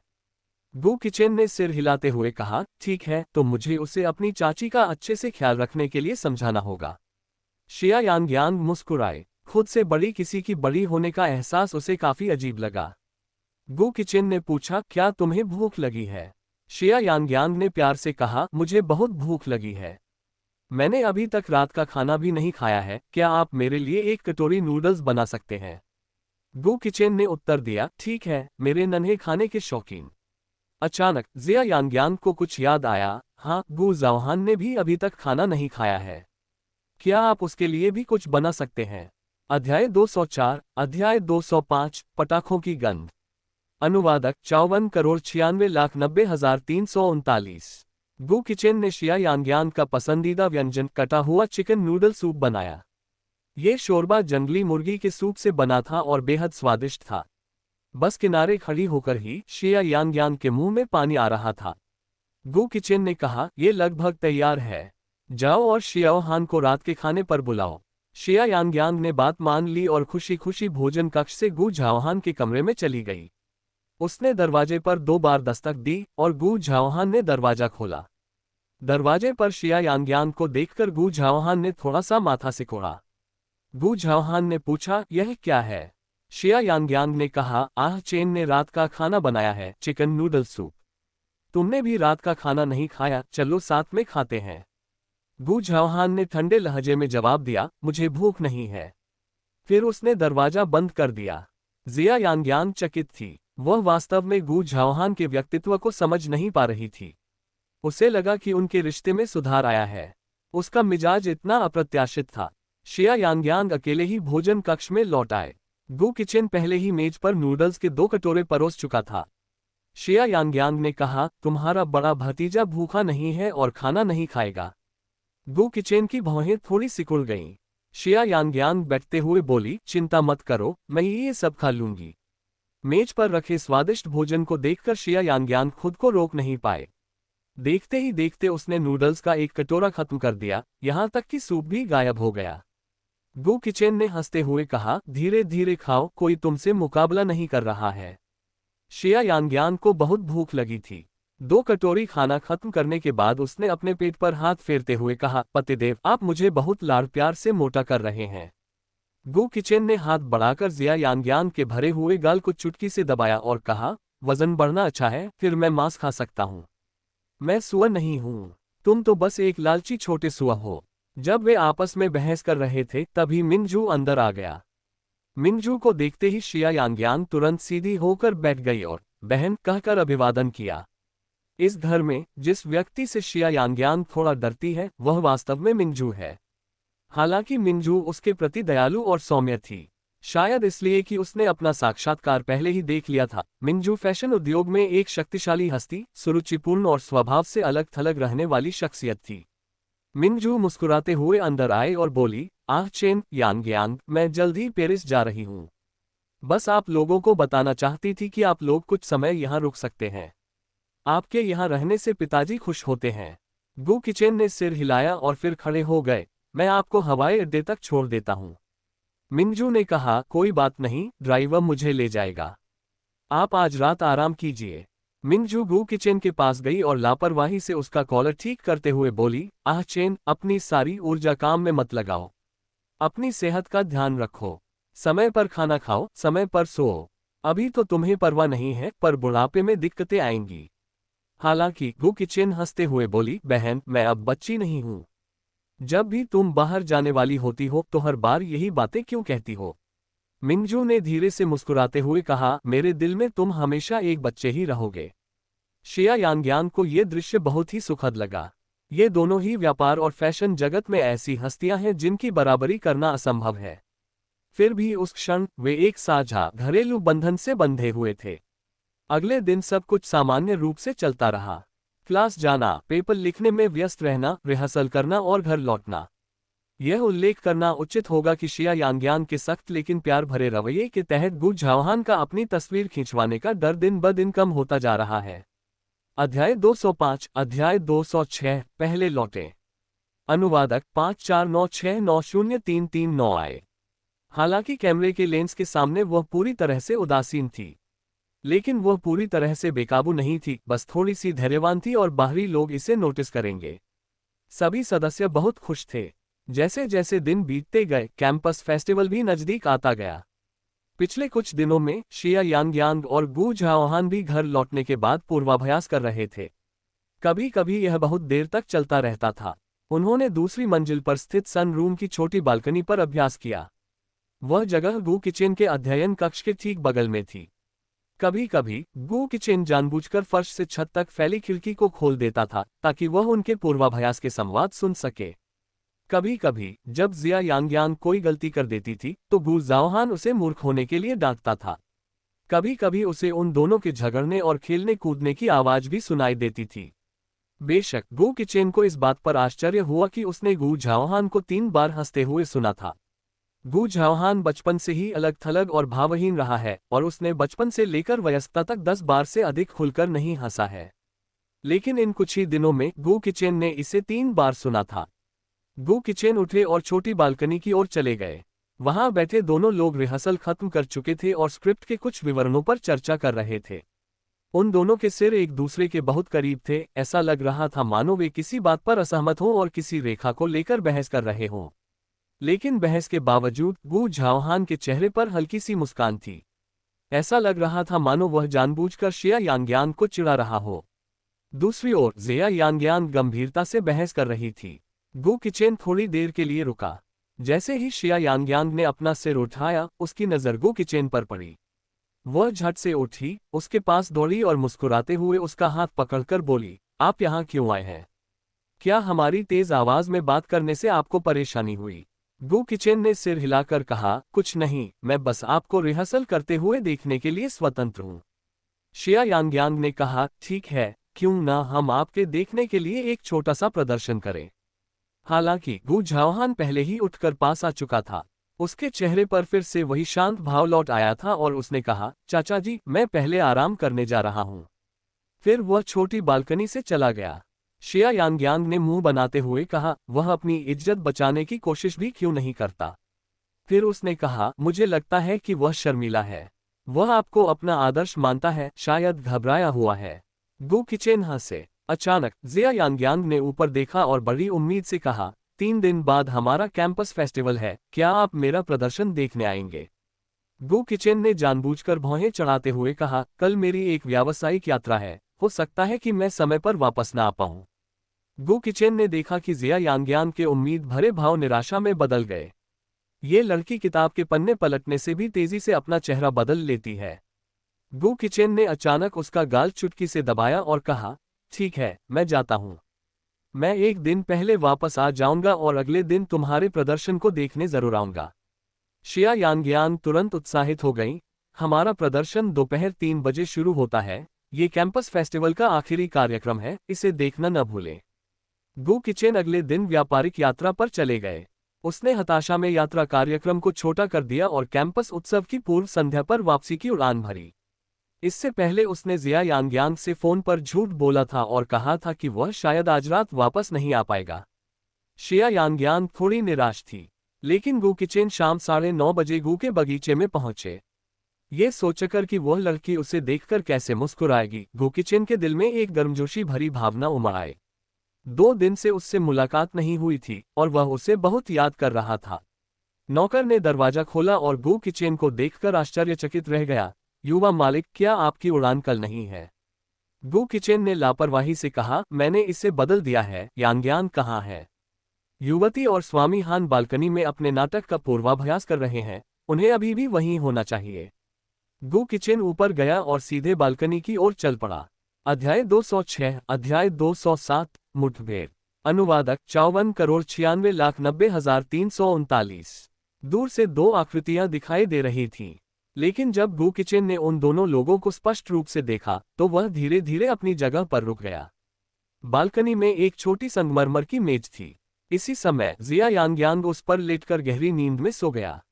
गू किचेन ने सिर हिलाते हुए कहा, ठीक है, तो मुझे उसे अपनी चाची का अच्छे से ख्याल रखने के लिए समझाना होगा। शिया यांग्यान मुस्कुराए। खुद से बड़ी किसी की बड़ी होने का एहसास उसे काफी अजीब लगा। गू किचेन ने पूछा, क्या तुम्हें भूख लगी है? शिया यांग्यान ने प्यार से कहा, मुझे बहुत भूख लगी है। मैंने अभी तक रात का खाना भी नहीं खाया है, क्या आप मेरे लिए एक कटोरी नूडल्स बना सकते हैं? गू किचेन ने उत्तर दिया, ठीक है, मेरे नन्हे खाने के शौकीन। अचानक जिया यांग्यान को कुछ याद आया, हाँ, गू झाओहान ने भी अभी तक खाना नहीं खाया है। क्या आप उसके लिए भी कुछ बना सकते हैं? अध्याय 204, अध्याय 205, पटाखों की गंध। अनुवादक 54,96,90,339। गू किचेन ने शिया यांग्यान का पसंदीदा व्यंजन कटा हुआ चिकन नूडल सूप बनाया। ये शोरबा जंगली मुर्गी के सूप से बना था और बेहद स्वादिष्ट था। बस किनारे खड़ी होकर ही शिया यांग्यान के मुंह में पानी आ रहा था। गू किचेन ने कहा, यह लगभग तैयार है। जाओ और शियाओ हान को रात के खाने पर बुलाओ। शिया यांग्यान ने बात मान ली और खुशी खुशी भोजन कक्ष से गू झाओहान के कमरे में चली गई। उसने दरवाजे पर 2 बार दस्तक दी और गू झाओहान ने दरवाजा खोला। दरवाजे पर शिया यांग्यान को देखकर गू झाओहान ने थोड़ा सा माथा सिकोड़ा। गू झाओहान ने पूछा, यह क्या है? शिया यांग्यान ने कहा, आह, चेन ने रात का खाना बनाया है, चिकन नूडल सूप। तुमने भी रात का खाना नहीं खाया, चलो साथ में खाते हैं। गू झाओहान ने ठंडे लहजे में जवाब दिया, मुझे भूख नहीं है। फिर उसने दरवाजा बंद कर दिया। जिया यांग्यान चकित थी। वह वास्तव में गू झाओहान के व्यक्तित्व को समझ नहीं पा रही थी। उसे लगा कि उनके रिश्ते में सुधार आया है। उसका मिजाज इतना अप्रत्याशित था। शिया यांग्यान अकेले ही भोजन कक्ष में लौट आए। गू किचेन पहले ही मेज पर नूडल्स के 2 कटोरे परोस चुका था। शिया यांग्यांग ने कहा, तुम्हारा बड़ा भतीजा भूखा नहीं है और खाना नहीं खाएगा। गु किचेन की भौहें थोड़ी सिकुड़ गईं। शिया यांग्यांग बैठते हुए बोली, चिंता मत करो, मैं ये सब खा लूंगी। मेज पर रखे स्वादिष्ट भोजन को देखकर शिया यांग्यांग खुद को रोक नहीं पाए। देखते ही देखते उसने नूडल्स का एक कटोरा खत्म कर दिया, यहां तक कि सूप भी गायब हो गया। गु किचेन ने हंसते हुए कहा, धीरे धीरे खाओ, कोई तुमसे मुकाबला नहीं कर रहा है। शिया यांग्यांग को बहुत भूख लगी थी। 2 कटोरी खाना खत्म करने के बाद उसने अपने पेट पर हाथ फेरते हुए कहा, पतिदेव, आप मुझे बहुत लाड़ प्यार से मोटा कर रहे हैं। गु किचेन ने हाथ बढ़ाकर जिया यांग्यांग के भरे हुए गाल को चुटकी से दबाया और कहा, वजन बढ़ना अच्छा है, फिर मैं मांस खा सकता हूं। मैं सुअर नहीं हूं, तुम तो बस एक लालची छोटे सुअर हो। जब वे आपस में बहस कर रहे थे तभी मिंगजू अंदर आ गया। मिंगजू को देखते ही शिया यांग्यांग तुरंत सीधी होकर बैठ गई और बहन कहकर अभिवादन किया। इस घर में जिस व्यक्ति से शिया यांग्यांग थोड़ा डरती है वह वास्तव में मिंगजू है। हालांकि मिंगजू उसके प्रति दयालु और सौम्य थी, शायद इसलिए कि उसने अपना साक्षात्कार पहले ही देख लिया था। मिंगजू फैशन उद्योग में एक शक्तिशाली हस्ती, सुरुचिपूर्ण और स्वभाव से अलग थलग रहने वाली शख्सियत थी। मिंगजू मुस्कुराते हुए अंदर आए और बोली, आह चेन यांग्यांग, मैं जल्द ही पेरिस जा रही हूँ। बस आप लोगों को बताना चाहती थी कि आप लोग कुछ समय यहाँ रुक सकते हैं। आपके यहाँ रहने से पिताजी खुश होते हैं। गु किचेन ने सिर हिलाया और फिर खड़े हो गए। मैं आपको हवाई अड्डे तक छोड़ देता हूँ। मिंगजू ने कहा, कोई बात नहीं, ड्राइवर मुझे ले जाएगा। आप आज रात आराम कीजिए। मिंगजू गु किचेन के पास गई और लापरवाही से उसका कॉलर ठीक करते हुए बोली, आह चेन, अपनी सारी ऊर्जा काम में मत लगाओ। अपनी सेहत का ध्यान रखो। समय पर खाना खाओ, समय पर सोओ। अभी तो तुम्हें परवाह नहीं है, पर बुढ़ापे में दिक्कतें आएंगी। हालांकि गु किचेन हंसते हुए बोली, बहन, मैं अब बच्ची नहीं हूं। जब भी तुम बाहर जाने वाली होती हो तो हर बार यही बातें क्यों कहती हो? मिंगजू ने धीरे से मुस्कुराते हुए कहा, मेरे दिल में तुम हमेशा एक बच्चे ही रहोगे। शिया यांग्यांग को यह दृश्य बहुत ही सुखद लगा। ये दोनों ही व्यापार और फैशन जगत में ऐसी हस्तियां हैं जिनकी बराबरी करना असंभव है। फिर भी उस क्षण वे एक साझा घरेलू बंधन से बंधे हुए थे। अगले दिन सब कुछ सामान्य रूप से चलता रहा। क्लास जाना, पेपर लिखने में व्यस्त रहना, रिहर्सल करना और घर लौटना। यह उल्लेख करना उचित होगा कि शिया यांग्यांग के सख्त लेकिन प्यार भरे रवैये के तहत गु झाओहान का अपनी तस्वीर खिंचवाने का डर दिन ब दिन कम होता जा रहा है। अध्याय 205, अध्याय 206, पहले लौटे। अनुवादक 5496903339 आए। हालांकि कैमरे के लेंस के सामने वह पूरी तरह से उदासीन थी, लेकिन वह पूरी तरह से बेकाबू नहीं थी, बस थोड़ी सी धैर्यवान थी और बाहरी लोग इसे नोटिस करेंगे। सभी सदस्य बहुत खुश थे। जैसे जैसे दिन बीतते गए, कैंपस फेस्टिवल भी नजदीक आता गया। पिछले कुछ दिनों में शिया यांग्यांग और गु झाओहान भी घर लौटने के बाद पूर्वाभ्यास कर रहे थे। कभी कभी यह बहुत देर तक चलता रहता था। उन्होंने दूसरी मंजिल पर स्थित सन रूम की छोटी बालकनी पर अभ्यास किया। वह जगह गु किचेन के अध्ययन कक्ष के ठीक बगल में थी। कभी कभी गु किचेन जानबूझकर फर्श से छत तक फैली खिड़की को खोल देता था ताकि वह उनके पूर्वाभ्यास के संवाद सुन सके। कभी कभी जब जिया यांग्यांग कोई गलती कर देती थी तो गु झाओहान उसे मूर्ख होने के लिए डांटता था। कभी कभी उसे उन दोनों के झगड़ने और खेलने कूदने की आवाज भी सुनाई देती थी। बेशक गु किचेन को इस बात पर आश्चर्य हुआ कि उसने गु झाओहान को 3 बार हंसते हुए सुना था। गु झाओहान बचपन से ही अलग थलग और भावहीन रहा है और उसने बचपन से लेकर वयस्कता तक 10 बार से अधिक खुलकर नहीं हंसा है। लेकिन इन कुछ ही दिनों में गु किचेन ने इसे 3 बार सुना था। गु किचेन उठे और छोटी बालकनी की ओर चले गए। वहां बैठे दोनों लोग रिहर्सल खत्म कर चुके थे और स्क्रिप्ट के कुछ विवरणों पर चर्चा कर रहे थे। उन दोनों के सिर एक दूसरे के बहुत करीब थे। ऐसा लग रहा था मानो वे किसी बात पर असहमत हों और किसी रेखा को लेकर बहस कर रहे हों। लेकिन बहस के बावजूद गु झाओहान के चेहरे पर हल्की सी मुस्कान थी। ऐसा लग रहा था मानो वह जानबूझकर शिया यांग्यांग को चिढ़ा रहा हो। दूसरी ओर जिया यांग्यांग गंभीरता से बहस कर रही थी। गु किचेन थोड़ी देर के लिए रुका। जैसे ही शिया यांग्यांग ने अपना सिर उठाया, उसकी नजर गु किचेन पर पड़ी। वह झट से उठी, उसके पास दौड़ी और मुस्कुराते हुए उसका हाथ पकड़कर बोली, आप यहाँ क्यों आए हैं? क्या हमारी तेज आवाज में बात करने से आपको परेशानी हुई? गु किचेन ने सिर हिलाकर कहा, कुछ नहीं, मैं बस आपको रिहर्सल करते हुए देखने के लिए स्वतंत्र हूँ। शिया यांग्यांग ने कहा, ठीक है, क्यों ना हम आपके देखने के लिए एक छोटा सा प्रदर्शन करें। हालांकि गु झाओहान पहले ही उठकर पास आ चुका था। उसके चेहरे पर फिर से वही शांत भाव लौट आया था और उसने कहा, चाचा जी, मैं पहले आराम करने जा रहा हूं। फिर वह छोटी बालकनी से चला गया। शिया यांग्यांग ने मुंह बनाते हुए कहा, वह अपनी इज्जत बचाने की कोशिश भी क्यों नहीं करता। फिर उसने कहा, मुझे लगता है कि वह शर्मीला है। वह आपको अपना आदर्श मानता है, शायद घबराया हुआ है। गु किचेन हंसे। अचानक जिया यांग्यांग ने ऊपर देखा और बड़ी उम्मीद से कहा, 3 दिन बाद हमारा कैंपस फेस्टिवल है, क्या आप मेरा प्रदर्शन देखने आएंगे। गु किचेन ने जानबूझकर भौहें चढ़ाते हुए कहा, कल मेरी एक व्यावसायिक यात्रा है, हो सकता है कि मैं समय पर वापस न आ पाऊं। गु किचेन ने देखा कि जिया यांग्यांग के उम्मीद भरे भाव निराशा में बदल गए। ये लड़की किताब के पन्ने पलटने से भी तेजी से अपना चेहरा बदल लेती है। गु किचेन ने अचानक उसका गाल चुटकी से दबाया और कहा, ठीक है, मैं जाता हूं। मैं एक दिन पहले वापस आ जाऊंगा और अगले दिन तुम्हारे प्रदर्शन को देखने जरूर आऊंगा। शिया यांग्यांग तुरंत उत्साहित हो गई, हमारा प्रदर्शन दोपहर 3 बजे शुरू होता है, ये कैंपस फेस्टिवल का आखिरी कार्यक्रम है, इसे देखना न भूलें। गु किचेन अगले दिन व्यापारिक यात्रा पर चले गए। उसने हताशा में यात्रा कार्यक्रम को छोटा कर दिया और कैंपस उत्सव की पूर्व संध्या पर वापसी की उड़ान भरी। इससे पहले उसने जिया यांग्यांग से फोन पर झूठ बोला था और कहा था कि वह शायद आज रात वापस नहीं आ पाएगा। शिया यांग्यांग थोड़ी निराश थी, लेकिन गु किचेन शाम 9:30 बजे गु के बगीचे में पहुंचे। ये सोचकर कि वह लड़की उसे देखकर कैसे मुस्कुराएगी, गु किचेन के दिल में एक गर्मजोशी भरी भावना उमड़ आई। 2 दिन से उससे मुलाकात नहीं हुई थी और वह उसे बहुत याद कर रहा था। नौकर ने दरवाजा खोला और गु किचेन को देखकर आश्चर्यचकित रह गया, युवा मालिक, क्या आपकी उड़ान कल नहीं है। गु किचेन ने लापरवाही से कहा, मैंने इसे बदल दिया है। यांग्यांग कहाँ है। युवती और स्वामी हान बालकनी में अपने नाटक का पूर्वाभ्यास कर रहे हैं, उन्हें अभी भी वहीं होना चाहिए। गु किचेन ऊपर गया और सीधे बालकनी की ओर चल पड़ा। अध्याय 206, अध्याय 207, मुठभेड़। अनुवादक 54,96,90,339। दूर से 2 आकृतियां दिखाई दे रही थीं, लेकिन जब गु किचेन ने उन दोनों लोगों को स्पष्ट रूप से देखा तो वह धीरे धीरे अपनी जगह पर रुक गया। बालकनी में एक छोटी संगमरमर की मेज थी। इसी समय जिया यांग्यांग उस पर लेटकर गहरी नींद में सो गया।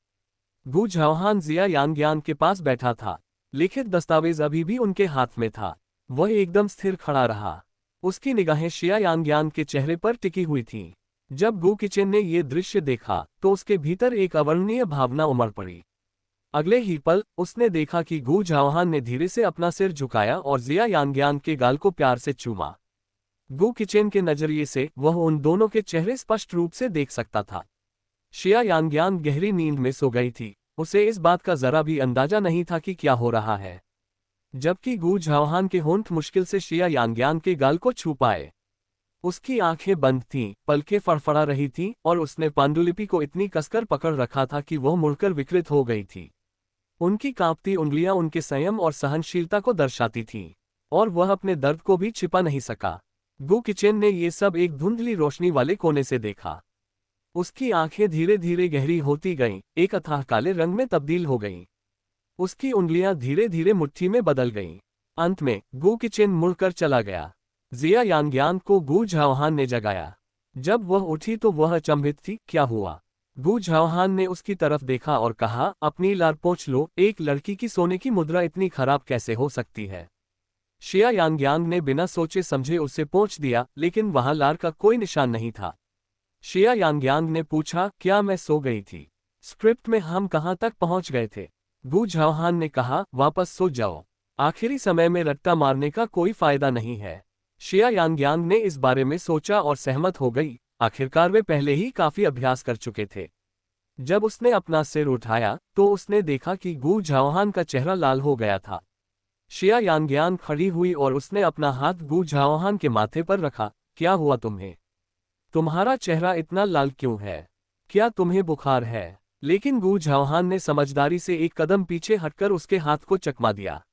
गु झाओहान जिया यांग्यांग के पास बैठा था। लिखित दस्तावेज अभी भी उनके हाथ में था। वह एकदम स्थिर खड़ा रहा। उसकी निगाहें शिया यांग्यांग के चेहरे पर टिकी हुई थीं। जब गु किचेन ने ये दृश्य देखा तो उसके भीतर एक अवर्णनीय भावना उमड़ पड़ी। अगले ही पल उसने देखा कि गु झाओहान ने धीरे से अपना सिर झुकाया और जिया यांग्यांग के गाल को प्यार से चूमा। गु किचेन के नजरिए से वह उन दोनों के चेहरे स्पष्ट रूप से देख सकता था। शिया यांग्यांग गहरी नींद में सो गई थी। उसे इस बात का जरा भी अंदाजा नहीं था कि क्या हो रहा है। जबकि गु झाओहान के होंठ मुश्किल से शिया यांग्यांग के गाल को छू पाए। उसकी आंखें बंद थीं, पलकें फड़फड़ा रही थीं और उसने पांडुलिपि को इतनी कसकर पकड़ रखा था कि वह मुड़कर विकृत हो गई थी। उनकी कांपती उंगलियां उनके संयम और सहनशीलता को दर्शाती थीं, और वह अपने दर्द को भी छिपा नहीं सका। गु किचेन ने ये सब एक धुंधली रोशनी वाले कोने से देखा। उसकी आंखें धीरे धीरे गहरी होती गईं, एक अथाह काले रंग में तब्दील हो गईं। उसकी उंगलियां धीरे धीरे मुट्ठी में बदल गईं। अंत में गु किचेन मुड़कर चला गया। जिया यांग्यांग को गु झाओहान ने जगाया। जब वह उठी तो वह अचंभित थी, क्या हुआ। गु झाओहान ने उसकी तरफ देखा और कहा, अपनी लार पोंछ लो, एक लड़की की सोने की मुद्रा इतनी खराब कैसे हो सकती है। शिया यांग्यांग ने बिना सोचे समझे उसे पोंछ दिया, लेकिन वहां लार का कोई निशान नहीं था। शिया यांग्यांग ने पूछा, क्या मैं सो गई थी। स्क्रिप्ट में हम कहां तक पहुंच गए थे। गु झाओहान ने कहा, वापस सो जाओ, आखिरी समय में रट्टा मारने का कोई फायदा नहीं है। शिया यांग्यांग ने इस बारे में सोचा और सहमत हो गई। आखिरकार वे पहले ही काफी अभ्यास कर चुके थे। जब उसने अपना सिर उठाया तो उसने देखा कि गु झाओहान का चेहरा लाल हो गया था। शिया यांग्यांग खड़ी हुई और उसने अपना हाथ गु झाओहान के माथे पर रखा। क्या हुआ तुम्हें? तुम्हारा चेहरा इतना लाल क्यों है? क्या तुम्हें बुखार है? लेकिन गु झाओहान ने समझदारी से एक कदम पीछे हटकर उसके हाथ को चकमा दिया।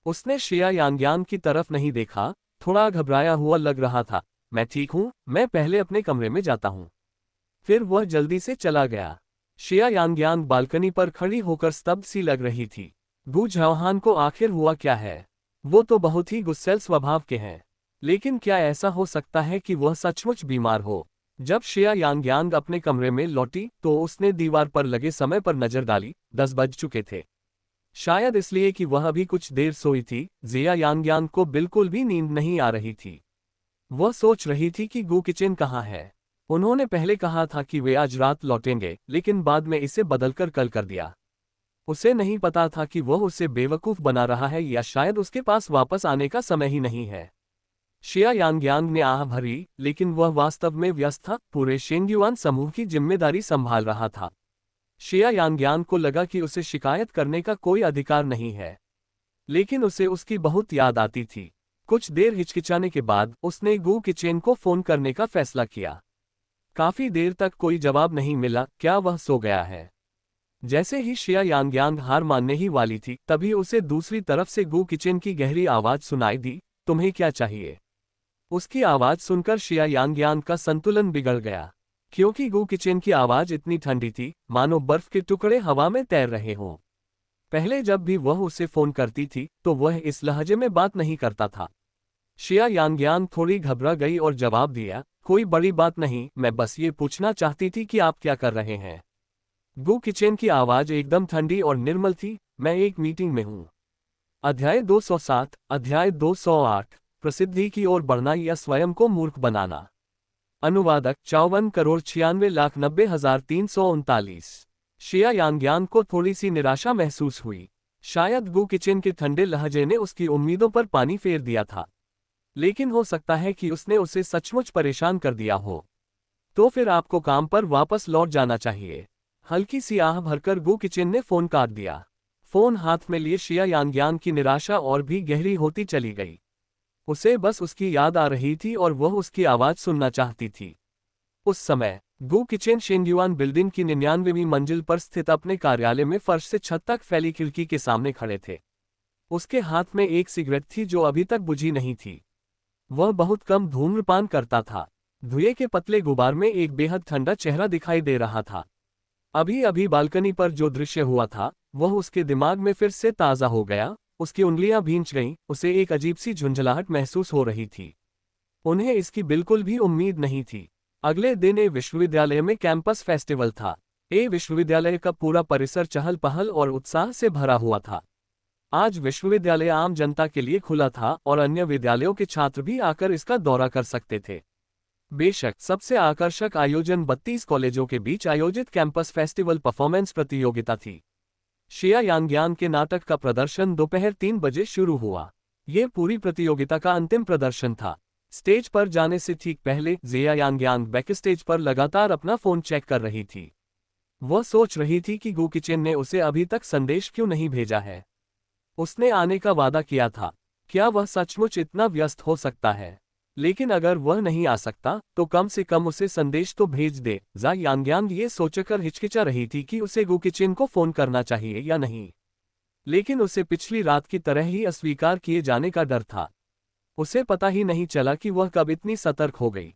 उसने शिया यांग्यांग की तरफ नहीं देखा, थोड़ा घबराया हुआ लग रहा था। मैं ठीक हूं, मैं पहले अपने कमरे में जाता हूं। फिर वह जल्दी से चला गया। शिया यांग्यांग बालकनी पर खड़ी होकर स्तब्ध सी लग रही थी। गु झाओहान को आखिर हुआ क्या है? वो तो बहुत ही गुस्सैल स्वभाव के हैं। लेकिन क्या ऐसा हो सकता है कि वह सचमुच बीमार हो? जब शिया यांग अपने कमरे में लौटी तो उसने दीवार पर लगे समय पर नजर डाली। 10 बज चुके थे। शायद इसलिए कि वह अभी कुछ देर सोई थी, जिया यांग को बिल्कुल भी नींद नहीं आ रही थी। वह सोच रही थी कि गु किचन कहाँ है। उन्होंने पहले कहा था कि वे आज रात लौटेंगे, लेकिन बाद में इसे बदलकर कल कर दिया। उसे नहीं पता था कि वह उसे बेवकूफ बना रहा है या शायद उसके पास वापस आने का समय ही नहीं है। शिया यांग ने आह भरी, लेकिन वह वास्तव में व्यस्त था, पूरे शेंग्युआन समूह की जिम्मेदारी संभाल रहा था। शिया यांग को लगा कि उसे शिकायत करने का कोई अधिकार नहीं है, लेकिन उसे उसकी बहुत याद आती थी। कुछ देर हिचकिचाने के बाद उसने गु किचेन को फोन करने का फैसला किया। काफी देर तक कोई जवाब नहीं मिला। क्या वह सो गया है? जैसे ही शिया यांग हार मानने ही वाली थी, तभी उसे दूसरी तरफ से गु किचेन की गहरी आवाज सुनाई दी। तुम्हें क्या चाहिए? उसकी आवाज सुनकर शिया यांग का संतुलन बिगड़ गया, क्योंकि गु किचेन की आवाज इतनी ठंडी थी मानो बर्फ के टुकड़े हवा में तैर रहे हों। पहले जब भी वह उसे फोन करती थी तो वह इस लहजे में बात नहीं करता था। शिया यांग थोड़ी घबरा गई और जवाब दिया, कोई बड़ी बात नहीं, मैं बस ये पूछना चाहती थी कि आप क्या कर रहे हैं। गु किचेन की आवाज एकदम ठंडी और निर्मल थी। मैं एक मीटिंग में हूं। अध्याय 207, अध्याय 208, प्रसिद्धि की ओर बढ़ना या स्वयं को मूर्ख बनाना। अनुवादक 54,96,90,339। शिया यांग को थोड़ी सी निराशा महसूस हुई। शायद गु किचेन के ठंडे लहजे ने उसकी उम्मीदों पर पानी फेर दिया था, लेकिन हो सकता है कि उसने उसे सचमुच परेशान कर दिया हो। तो फिर आपको काम पर वापस लौट जाना चाहिए। हल्की सी आह भरकर गु किचेन ने फोन काट दिया। फोन हाथ में लिए शिया यांग की निराशा और भी गहरी होती चली गई। उसे बस उसकी याद आ रही थी और वह उसकी आवाज सुनना चाहती थी। उस समय गु किचेन शेंग्युआन बिल्डिंग की 99वीं मंजिल पर स्थित अपने कार्यालय में फर्श से छत तक फैली खिड़की के सामने खड़े थे। उसके हाथ में एक सिगरेट थी जो अभी तक बुझी नहीं थी। वह बहुत कम धूम्रपान करता था। धुएं के पतले गुबार में एक बेहद ठंडा चेहरा दिखाई दे रहा था। अभी अभी बालकनी पर जो दृश्य हुआ था वह उसके दिमाग में फिर से ताज़ा हो गया। उसकी उंगलियां भींच गईं, उसे एक अजीब सी झुंझलाहट महसूस हो रही थी। उन्हें इसकी बिल्कुल भी उम्मीद नहीं थी। अगले दिन ए विश्वविद्यालय में कैंपस फेस्टिवल था। ए विश्वविद्यालय का पूरा परिसर चहल पहल और उत्साह से भरा हुआ था। आज विश्वविद्यालय आम जनता के लिए खुला था और अन्य विद्यालयों के छात्र भी आकर इसका दौरा कर सकते थे। बेशक सबसे आकर्षक आयोजन 32 कॉलेजों के बीच आयोजित कैंपस फेस्टिवल परफॉर्मेंस प्रतियोगिता थी। शिया यांग के नाटक का प्रदर्शन दोपहर 3 बजे शुरू हुआ। यह पूरी प्रतियोगिता का अंतिम प्रदर्शन था। स्टेज पर जाने से ठीक पहले जिया यांग बैकस्टेज पर लगातार अपना फोन चेक कर रही थी। वह सोच रही थी कि गु किचेन ने उसे अभी तक संदेश क्यों नहीं भेजा है। उसने आने का वादा किया था। क्या वह सचमुच इतना व्यस्त हो सकता है? लेकिन अगर वह नहीं आ सकता तो कम से कम उसे संदेश तो भेज दे। जा यांग ये सोचकर हिचकिचा रही थी कि उसे गु किचेन को फोन करना चाहिए या नहीं, लेकिन उसे पिछली रात की तरह ही अस्वीकार किए जाने का डर था। उसे पता ही नहीं चला कि वह कब इतनी सतर्क हो गई।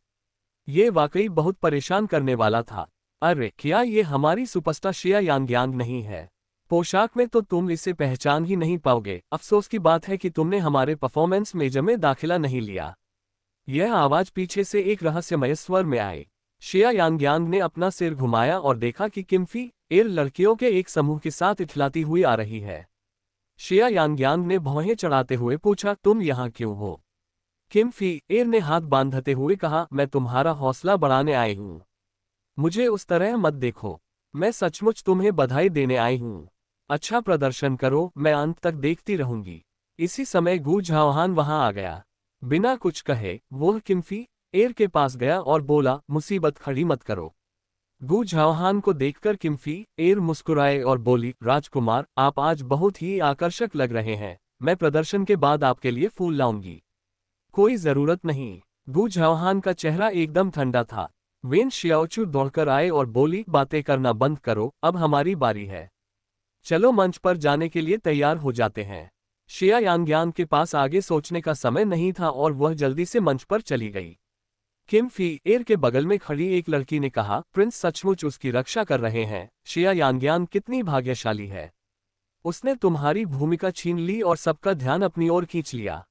ये वाकई बहुत परेशान करने वाला था। अरे क्या ये हमारी सुपरस्टार शिया यांग नहीं है? पोशाक में तो तुम इसे पहचान ही नहीं पाओगे। अफसोस की बात है कि तुमने हमारे परफॉर्मेंस मेजर में दाखिला नहीं लिया। यह आवाज पीछे से एक रहस्यमय स्वर में आई। शिया यांग ने अपना सिर घुमाया और देखा कि किम्फी एर लड़कियों के एक समूह के साथ इठलाती हुई आ रही है। शिया यांग ने भौहें चढ़ाते हुए पूछा, तुम यहाँ क्यों हो? किम्फी एर ने हाथ बांधते हुए कहा, मैं तुम्हारा हौसला बढ़ाने आई हूँ। मुझे उस तरह मत देखो। मैं सचमुच तुम्हें बधाई देने आई हूँ। अच्छा प्रदर्शन करो, मैं अंत तक देखती रहूंगी। इसी समय गु झाओहान वहां आ गया। बिना कुछ कहे वह किम्फी एर के पास गया और बोला, मुसीबत खड़ी मत करो। गु झाओहान को देखकर किम्फी एर मुस्कुराए और बोली, राजकुमार आप आज बहुत ही आकर्षक लग रहे हैं। मैं प्रदर्शन के बाद आपके लिए फूल लाऊंगी। कोई जरूरत नहीं। गु झाओहान का चेहरा एकदम ठंडा था। वेन शियाओचू दौड़कर आए और बोली, बातें करना बंद करो, अब हमारी बारी है। चलो मंच पर जाने के लिए तैयार हो जाते हैं। शिया यांग के पास आगे सोचने का समय नहीं था और वह जल्दी से मंच पर चली गई। किम्फी एर के बगल में खड़ी एक लड़की ने कहा, प्रिंस सचमुच उसकी रक्षा कर रहे हैं। शिया यांग कितनी भाग्यशाली है। उसने तुम्हारी भूमिका छीन ली और सबका ध्यान अपनी ओर खींच लिया।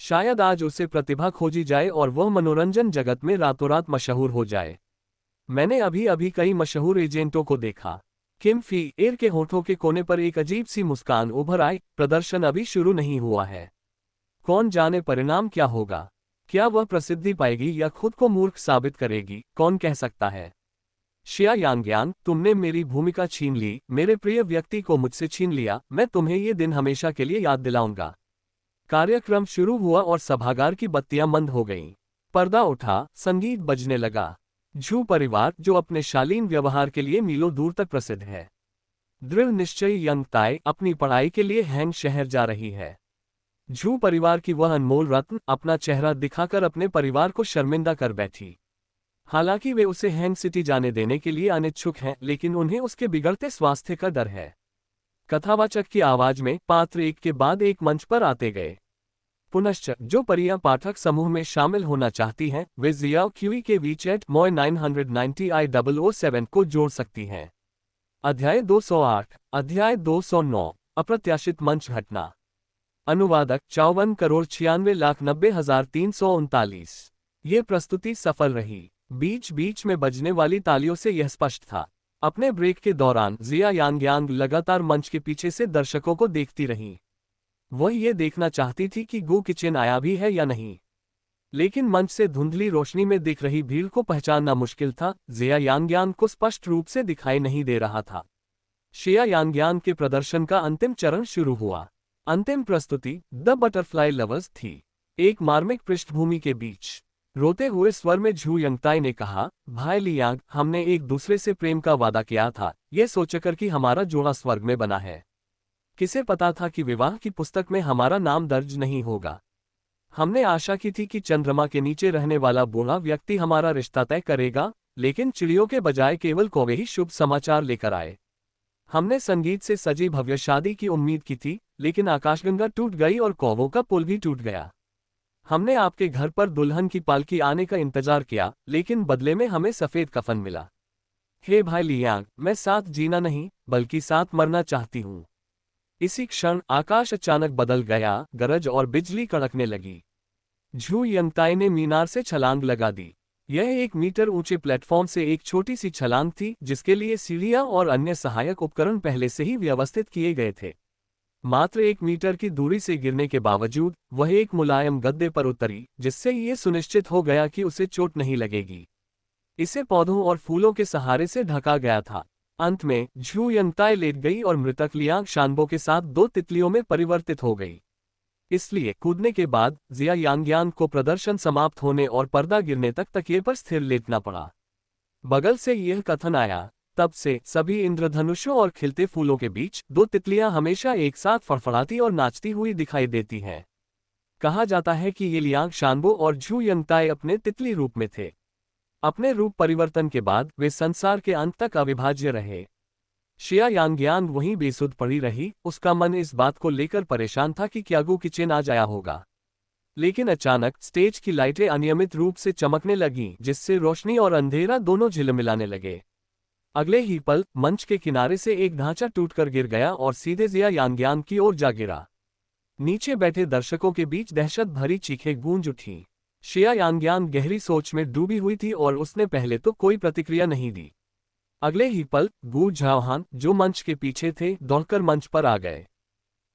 शायद आज उसे प्रतिभा खोजी जाए और वह मनोरंजन जगत में रातों रात मशहूर हो जाए। मैंने अभी अभी कई मशहूर एजेंटों को देखा। किम फी एर के होठों के कोने पर एक अजीब सी मुस्कान उभर आई। प्रदर्शन अभी शुरू नहीं हुआ है। कौन जाने परिणाम क्या होगा। क्या वह प्रसिद्धि पाएगी या खुद को मूर्ख साबित करेगी, कौन कह सकता है। शिया यांग्यांग, तुमने मेरी भूमिका छीन ली, मेरे प्रिय व्यक्ति को मुझसे छीन लिया। मैं तुम्हें ये दिन हमेशा के लिए याद दिलाऊंगा। कार्यक्रम शुरू हुआ और सभागार की बत्तियां मंद हो गईं। पर्दा उठा, संगीत बजने लगा। झू परिवार, जो अपने शालीन व्यवहार के लिए मीलों दूर तक प्रसिद्ध है। दृढ़ निश्चयी यंगताई अपनी पढ़ाई के लिए हैंग शहर जा रही है। झू परिवार की वह अनमोल रत्न अपना चेहरा दिखाकर अपने परिवार को शर्मिंदा कर बैठी। हालांकि वे उसे हैंग सिटी जाने देने के लिए अनिच्छुक हैं, लेकिन उन्हें उसके बिगड़ते स्वास्थ्य का डर है। कथावाचक की आवाज में पात्र एक के बाद एक मंच पर आते गए। पुनश्च जो परियां पाठक समूह में शामिल होना चाहती हैं, वे जियाओ क्यूई के वीचैट मॉय 990i007 को जोड़ सकती हैं। अध्याय 208, अध्याय 209, अप्रत्याशित मंच घटना। अनुवादक 54,96,90,339। ये प्रस्तुति सफल रही। बीच बीच में बजने वाली तालियों से यह स्पष्ट था। अपने ब्रेक के दौरान जिया यांग्यांग लगातार मंच के पीछे से दर्शकों को देखती रही। वह ये देखना चाहती थी कि गु किचेन आया भी है या नहीं, लेकिन मंच से धुंधली रोशनी में दिख रही भीड़ को पहचानना मुश्किल था। जिया यांग्यांग को स्पष्ट रूप से दिखाई नहीं दे रहा था। शिया यांग्यांग के प्रदर्शन का अंतिम चरण शुरू हुआ। अंतिम प्रस्तुति द बटरफ्लाई लवर्स थी। एक मार्मिक पृष्ठभूमि के बीच रोते हुए स्वर में झू यंगताई ने कहा, भाई लियांग, हमने एक दूसरे से प्रेम का वादा किया था, यह सोचकर कि हमारा जोड़ा स्वर्ग में बना है। किसे पता था कि विवाह की पुस्तक में हमारा नाम दर्ज नहीं होगा। हमने आशा की थी कि चंद्रमा के नीचे रहने वाला बूढ़ा व्यक्ति हमारा रिश्ता तय करेगा, लेकिन चिड़ियों के बजाय केवल कौवे ही शुभ समाचार लेकर आए। हमने संगीत से सजी भव्य शादी की उम्मीद की थी, लेकिन आकाशगंगा टूट गई और कौवों का पुल भी टूट गया। हमने आपके घर पर दुल्हन की पालकी आने का इंतजार किया, लेकिन बदले में हमें सफेद कफन मिला। हे भाई लियांग, मैं साथ जीना नहीं बल्कि साथ मरना चाहती हूँ। इसी क्षण आकाश अचानक बदल गया, गरज और बिजली कड़कने लगी। झू यंगताई ने मीनार से छलांग लगा दी। यह 1 मीटर ऊंचे प्लेटफॉर्म से एक छोटी सी छलांग थी, जिसके लिए सीढ़ियां और अन्य सहायक उपकरण पहले से ही व्यवस्थित किए गए थे। मात्र 1 मीटर की दूरी से गिरने के बावजूद वह एक मुलायम गद्दे पर उतरी, जिससे ये सुनिश्चित हो गया कि उसे चोट नहीं लगेगी। इसे पौधों और फूलों के सहारे से ढका गया था। अंत में झू यंगताई लेट गई और मृतक लियांग शानबो के साथ 2 तितलियों में परिवर्तित हो गई। इसलिए कूदने के बाद जिया यांग्यांग को प्रदर्शन समाप्त होने और पर्दा गिरने तक तकिए पर स्थिर लेटना पड़ा। बगल से यह कथन आया, तब से सभी इंद्रधनुषों और खिलते फूलों के बीच 2 तितलियां हमेशा एक साथ फड़फड़ाती और नाचती हुई दिखाई देती हैं। कहा जाता है कि ये लियांग शानबो और झू यंगताई अपने तितली रूप में थे। अपने रूप परिवर्तन के बाद वे संसार के अंत तक अविभाज्य रहे। शिया यांग्यांग वहीं बेसुध पड़ी रही। उसका मन इस बात को लेकर परेशान था कि क्या गु किचेन आ जाया होगा। लेकिन अचानक स्टेज की लाइटें अनियमित रूप से चमकने लगीं, जिससे रोशनी और अंधेरा दोनों झिलमिलाने लगे। अगले ही पल मंच के किनारे से एक ढांचा टूटकर गिर गया और सीधे जिया यांग्यांग की ओर जा गिरा। नीचे बैठे दर्शकों के बीच दहशत भरी चीखें गूंज उठीं। शिया यांग्यांग गहरी सोच में डूबी हुई थी और उसने पहले तो कोई प्रतिक्रिया नहीं दी। अगले ही पल गु झाओहान, जो मंच के पीछे थे, दौड़कर मंच पर आ गए।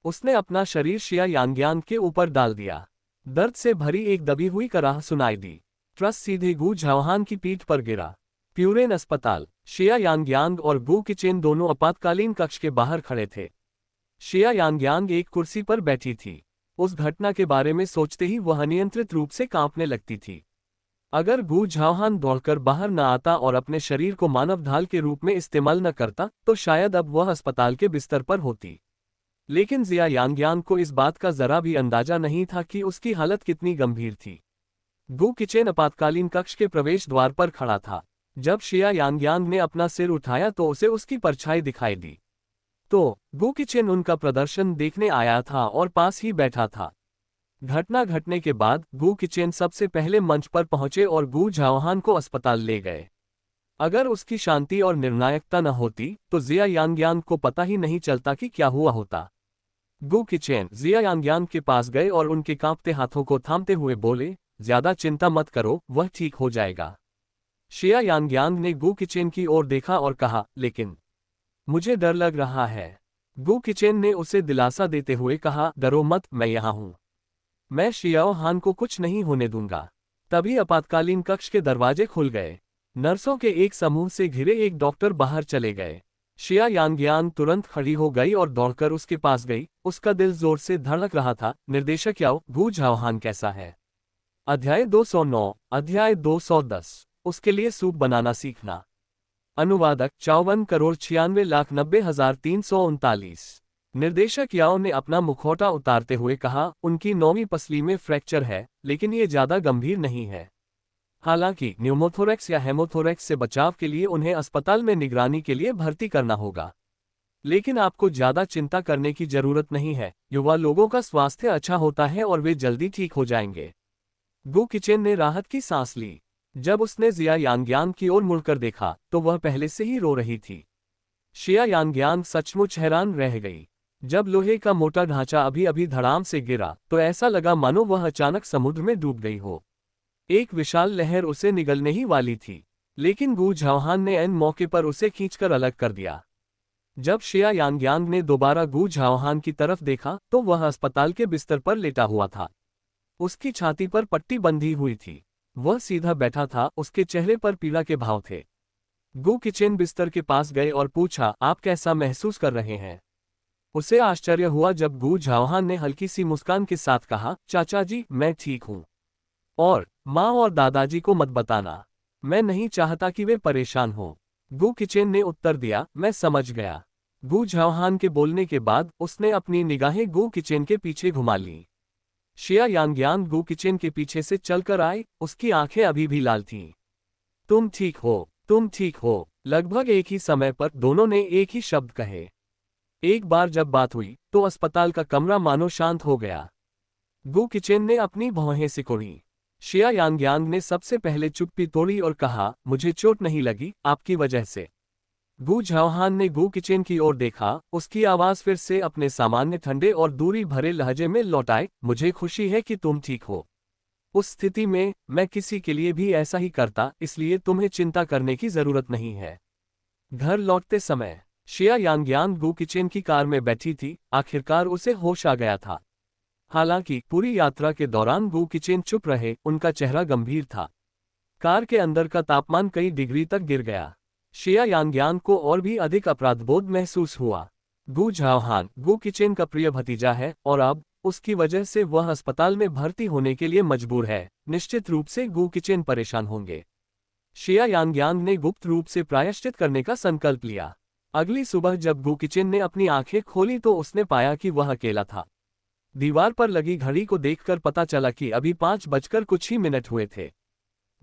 उसने अपना शरीर शिया यांग्यांग के ऊपर डाल दिया। दर्द से भरी एक दबी हुई कराह सुनाई दी। ट्रस सीधे गु झाओहान की पीठ पर गिरा। प्यूरेन अस्पताल। शिया यांग्यांग और गु किचेन दोनों आपातकालीन कक्ष के बाहर खड़े थे। शिया यांग्यांग एक कुर्सी पर बैठी थी। उस घटना के बारे में सोचते ही वह अनियंत्रित रूप से कांपने लगती थी। अगर गु झाओहान दौड़कर बाहर न आता और अपने शरीर को मानव ढाल के रूप में इस्तेमाल न करता, तो शायद अब वह अस्पताल के बिस्तर पर होती। लेकिन जिया यांग्यांग को इस बात का जरा भी अंदाजा नहीं था कि उसकी हालत कितनी गंभीर थी। गु किचेन आपातकालीन कक्ष के प्रवेश द्वार पर खड़ा था। जब शिया यांग्यांग ने अपना सिर उठाया तो उसे उसकी परछाई दिखाई दी। तो गु किचेन उनका प्रदर्शन देखने आया था और पास ही बैठा था। घटना घटने के बाद गु किचेन सबसे पहले मंच पर पहुंचे और गु झाओहान को अस्पताल ले गए। अगर उसकी शांति और निर्णायकता न होती तो जिया यांग्यांग को पता ही नहीं चलता कि क्या हुआ होता। गु किचेन जिया यांग्यांग के पास गए और उनके कांपते हाथों को थामते हुए बोले, ज्यादा चिंता मत करो, वह ठीक हो जाएगा। शिया यांग्यांग ने गु किचेन की ओर देखा और कहा, लेकिन मुझे डर लग रहा है। गु किचेन ने उसे दिलासा देते हुए कहा, डरो मत, मैं यहाँ हूँ। मैं शियाओ हान को कुछ नहीं होने दूंगा। तभी आपातकालीन कक्ष के दरवाजे खुल गए। नर्सों के एक समूह से घिरे एक डॉक्टर बाहर चले गए। शिया यांग्यांग तुरंत खड़ी हो गई और दौड़कर उसके पास गई। उसका दिल जोर से धड़क रहा था। निर्देशक याओ, गु झाओहान कैसा है? अध्याय 209। अध्याय 210। उसके लिए सूप बनाना सीखना। अनुवादक 54,96,90,339। निर्देशक याओ ने अपना मुखौटा उतारते हुए कहा, उनकी 9वीं पसली में फ्रैक्चर है, लेकिन ये ज्यादा गंभीर नहीं है। हालांकि न्यूमोथोरेक्स या हेमोथोरेक्स से बचाव के लिए उन्हें अस्पताल में निगरानी के लिए भर्ती करना होगा। लेकिन आपको ज्यादा चिंता करने की जरूरत नहीं है। युवा लोगों का स्वास्थ्य अच्छा होता है और वे जल्दी ठीक हो जाएंगे। गु किचेन ने राहत की सांस ली। जब उसने जिया यांग्यांग की ओर मुड़कर देखा तो वह पहले से ही रो रही थी। शिया यांग्यांग सचमुच हैरान रह गई। जब लोहे का मोटा ढांचा अभी अभी धड़ाम से गिरा तो ऐसा लगा मानो वह अचानक समुद्र में डूब गई हो। एक विशाल लहर उसे निगलने ही वाली थी, लेकिन गु झाओहान ने ऐन मौके पर उसे खींचकर अलग कर दिया। जब शिया यांग्यांग ने दोबारा गु झाओहान की तरफ देखा तो वह अस्पताल के बिस्तर पर लेटा हुआ था। उसकी छाती पर पट्टी बंधी हुई थी। वह सीधा बैठा था, उसके चेहरे पर पीड़ा के भाव थे। गु किचेन बिस्तर के पास गए और पूछा, आप कैसा महसूस कर रहे हैं? उसे आश्चर्य हुआ जब गु झाओहान ने हल्की सी मुस्कान के साथ कहा, चाचा जी, मैं ठीक हूँ। और माँ और दादाजी को मत बताना, मैं नहीं चाहता कि वे परेशान हो। गु किचेन ने उत्तर दिया, मैं समझ गया। गु झाओहान के बोलने के बाद उसने अपनी निगाहें गु किचेन के पीछे घुमा लीं। शिया यांग्यांग गु किचेन के पीछे से चलकर आए, उसकी आंखें अभी भी लाल थीं। तुम ठीक हो, तुम ठीक हो। लगभग एक ही समय पर दोनों ने एक ही शब्द कहे। एक बार जब बात हुई तो अस्पताल का कमरा मानो शांत हो गया। गु किचेन ने अपनी भौहें सिकोड़ी। शिया यांग्यांग ने सबसे पहले चुप्पी तोड़ी और कहा, मुझे चोट नहीं लगी, आपकी वजह से। गु झाओहान ने गु किचेन की ओर देखा। उसकी आवाज फिर से अपने सामान्य ठंडे और दूरी भरे लहजे में लौट आई, मुझे खुशी है कि तुम ठीक हो। उस स्थिति में मैं किसी के लिए भी ऐसा ही करता, इसलिए तुम्हें चिंता करने की जरूरत नहीं है। घर लौटते समय शिया यांग्यांग गु किचेन की कार में बैठी थी। आखिरकार उसे होश आ गया था। हालांकि पूरी यात्रा के दौरान गु किचेन चुप रहे, उनका चेहरा गंभीर था। कार के अंदर का तापमान कई डिग्री तक गिर गया। शिया यांग्यांग को और भी अधिक अपराधबोध महसूस हुआ। गु झाओहान गु किचेन का प्रिय भतीजा है और अब उसकी वजह से वह अस्पताल में भर्ती होने के लिए मजबूर है। निश्चित रूप से गु किचेन परेशान होंगे। शिया यांग्यांग ने गुप्त रूप से प्रायश्चित करने का संकल्प लिया। अगली सुबह जब गु किचेन ने अपनी आंखें खोली तो उसने पाया कि वह अकेला था। दीवार पर लगी घड़ी को देखकर पता चला कि अभी 5 बजकर कुछ ही मिनट हुए थे।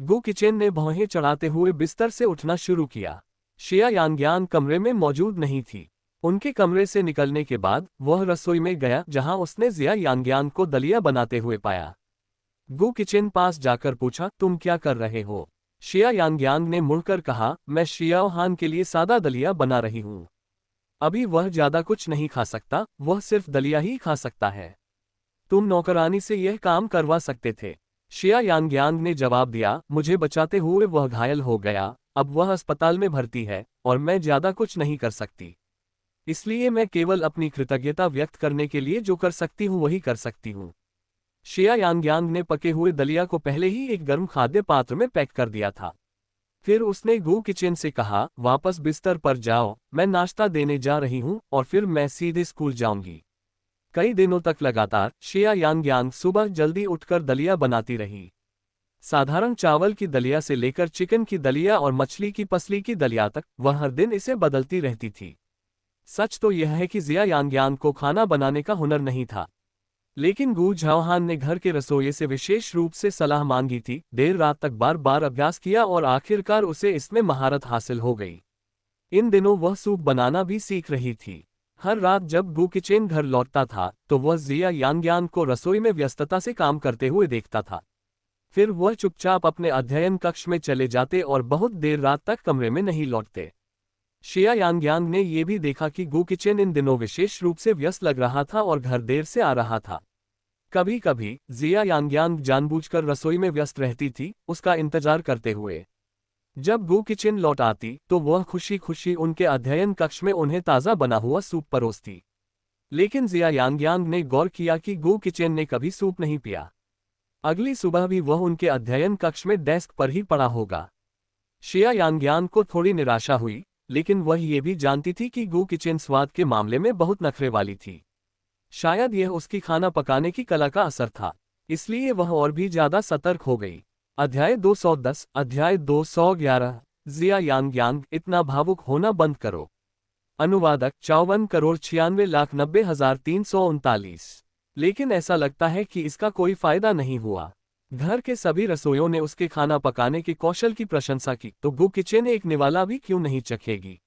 गु किचेन ने भौहें चढ़ाते हुए बिस्तर से उठना शुरू किया। शिया यांग्यांग कमरे में मौजूद नहीं थी। उनके कमरे से निकलने के बाद वह रसोई में गया, जहां उसने जिया यांग्यांग को दलिया बनाते हुए पाया। गु किचेन पास जाकर पूछा, तुम क्या कर रहे हो? शिया यांग्यांग ने मुड़कर कहा, मैं शियाओ हान के लिए सादा दलिया बना रही हूँ। अभी वह ज्यादा कुछ नहीं खा सकता, वह सिर्फ दलिया ही खा सकता है। तुम नौकरानी से यह काम करवा सकते थे। शिया यांग्यांग ने जवाब दिया, मुझे बचाते हुए वह घायल हो गया, अब वह अस्पताल में भर्ती है और मैं ज्यादा कुछ नहीं कर सकती। इसलिए मैं केवल अपनी कृतज्ञता व्यक्त करने के लिए जो कर सकती हूँ वही कर सकती हूँ। शिया यांग्यांग ने पके हुए दलिया को पहले ही एक गर्म खाद्य पात्र में पैक कर दिया था। फिर उसने गु किचेन से कहा, वापस बिस्तर पर जाओ, मैं नाश्ता देने जा रही हूँ और फिर मैं सीधे स्कूल जाऊंगी। कई दिनों तक लगातार शिया यांग्यांग सुबह जल्दी उठकर दलिया बनाती रही। साधारण चावल की दलिया से लेकर चिकन की दलिया और मछली की पसली की दलिया तक वह हर दिन इसे बदलती रहती थी। सच तो यह है कि जिया यांग्यांग को खाना बनाने का हुनर नहीं था, लेकिन गु झाओहान ने घर के रसोइये से विशेष रूप से सलाह मांगी थी। देर रात तक बार बार अभ्यास किया और आखिरकार उसे इसमें महारत हासिल हो गई। इन दिनों वह सूप बनाना भी सीख रही थी। हर रात जब गु किचेन घर लौटता था तो वह जिया यांग्यांग को रसोई में व्यस्तता से काम करते हुए देखता था। फिर वह चुपचाप अपने अध्ययन कक्ष में चले जाते और बहुत देर रात तक कमरे में नहीं लौटते। शिया यांगयांग ने यह भी देखा कि गु किचेन इन दिनों विशेष रूप से व्यस्त लग रहा था और घर देर से आ रहा था। कभी कभी जिया यांगयांग जानबूझकर रसोई में व्यस्त रहती थी, उसका इंतजार करते हुए। जब गु किचेन लौट आती तो वह खुशी खुशी उनके अध्ययन कक्ष में उन्हें ताज़ा बना हुआ सूप परोसती। लेकिन जिया यांगयांग ने गौर किया कि गु किचेन ने कभी सूप नहीं पिया। अगली सुबह भी वह उनके अध्ययन कक्ष में डेस्क पर ही पड़ा होगा। शिया यांगयांग को थोड़ी निराशा हुई, लेकिन वह ये भी जानती थी कि गु किचेन स्वाद के मामले में बहुत नखरे वाली थी। शायद यह उसकी खाना पकाने की कला का असर था, इसलिए वह और भी ज्यादा सतर्क हो गई। अध्याय 210 अध्याय 211 जिया यांगयांग, इतना भावुक होना बंद करो। अनुवादक 54,96,90,339। लेकिन ऐसा लगता है कि इसका कोई फायदा नहीं हुआ। घर के सभी रसोइयों ने उसके खाना पकाने के कौशल की प्रशंसा की, तो गु किचेन एक निवाला भी क्यों नहीं चखेगी।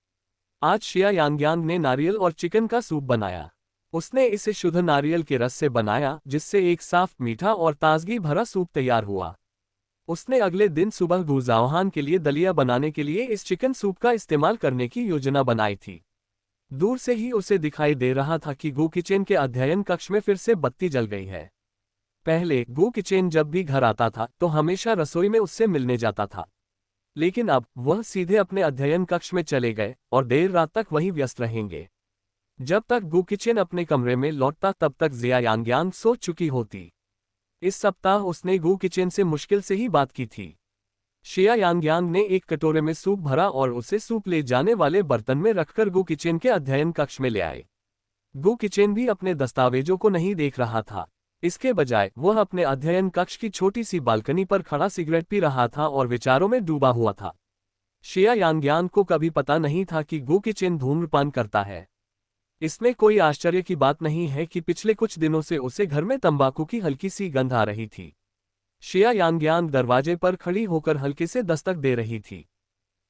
आज शिया यांगयांग ने नारियल और चिकन का सूप बनाया। उसने इसे शुद्ध नारियल के रस से बनाया, जिससे एक साफ, मीठा और ताजगी भरा सूप तैयार हुआ। उसने अगले दिन सुबह गु जाओहान के लिए दलिया बनाने के लिए इस चिकन सूप का इस्तेमाल करने की योजना बनाई थी। दूर से ही उसे दिखाई दे रहा था कि गु किचेन के अध्ययन कक्ष में फिर से बत्ती जल गई है। पहले गु किचेन जब भी घर आता था तो हमेशा रसोई में उससे मिलने जाता था, लेकिन अब वह सीधे अपने अध्ययन कक्ष में चले गए और देर रात तक वहीं व्यस्त रहेंगे। जब तक गु किचेन अपने कमरे में लौटता तब तक जिया यांगयांग सो चुकी होती। इस सप्ताह उसने गु किचेन से मुश्किल से ही बात की थी। शिया यांगयांग ने एक कटोरे में सूप भरा और उसे सूप ले जाने वाले बर्तन में रखकर गु किचेन के अध्ययन कक्ष में ले आए। गु किचेन भी अपने दस्तावेजों को नहीं देख रहा था। इसके बजाय वह अपने अध्ययन कक्ष की छोटी सी बालकनी पर खड़ा सिगरेट पी रहा था और विचारों में डूबा हुआ था। शिया यांगयांग को कभी पता नहीं था कि गु किचेन धूम्रपान करता है। इसमें कोई आश्चर्य की बात नहीं है कि पिछले कुछ दिनों से उसे घर में तंबाकू की हल्की सी गंध आ रही थी। शिया यांगयांग दरवाजे पर खड़ी होकर हल्के से दस्तक दे रही थी।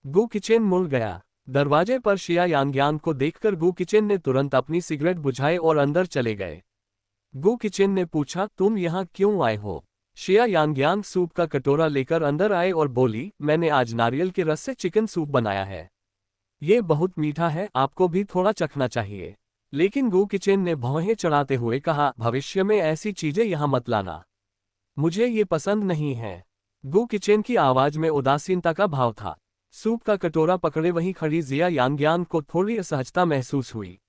गु किचेन मुड़ गया। दरवाजे पर शिया यांगयांग को देखकर गु किचेन ने तुरंत अपनी सिगरेट बुझाई और अंदर चले गए। गु किचेन ने पूछा, तुम यहाँ क्यों आए हो? शिया यांगयांग सूप का कटोरा लेकर अंदर आए और बोली, मैंने आज नारियल के रस से चिकन सूप बनाया है। ये बहुत मीठा है, आपको भी थोड़ा चखना चाहिए। लेकिन गु किचेन ने भौहें चढ़ाते हुए कहा, भविष्य में ऐसी चीजें यहाँ मत लाना, मुझे ये पसंद नहीं है। गु किचेन की आवाज में उदासीनता का भाव था। सूप का कटोरा पकड़े वहीं खड़ी जिया यांगयांग को थोड़ी असहजता महसूस हुई।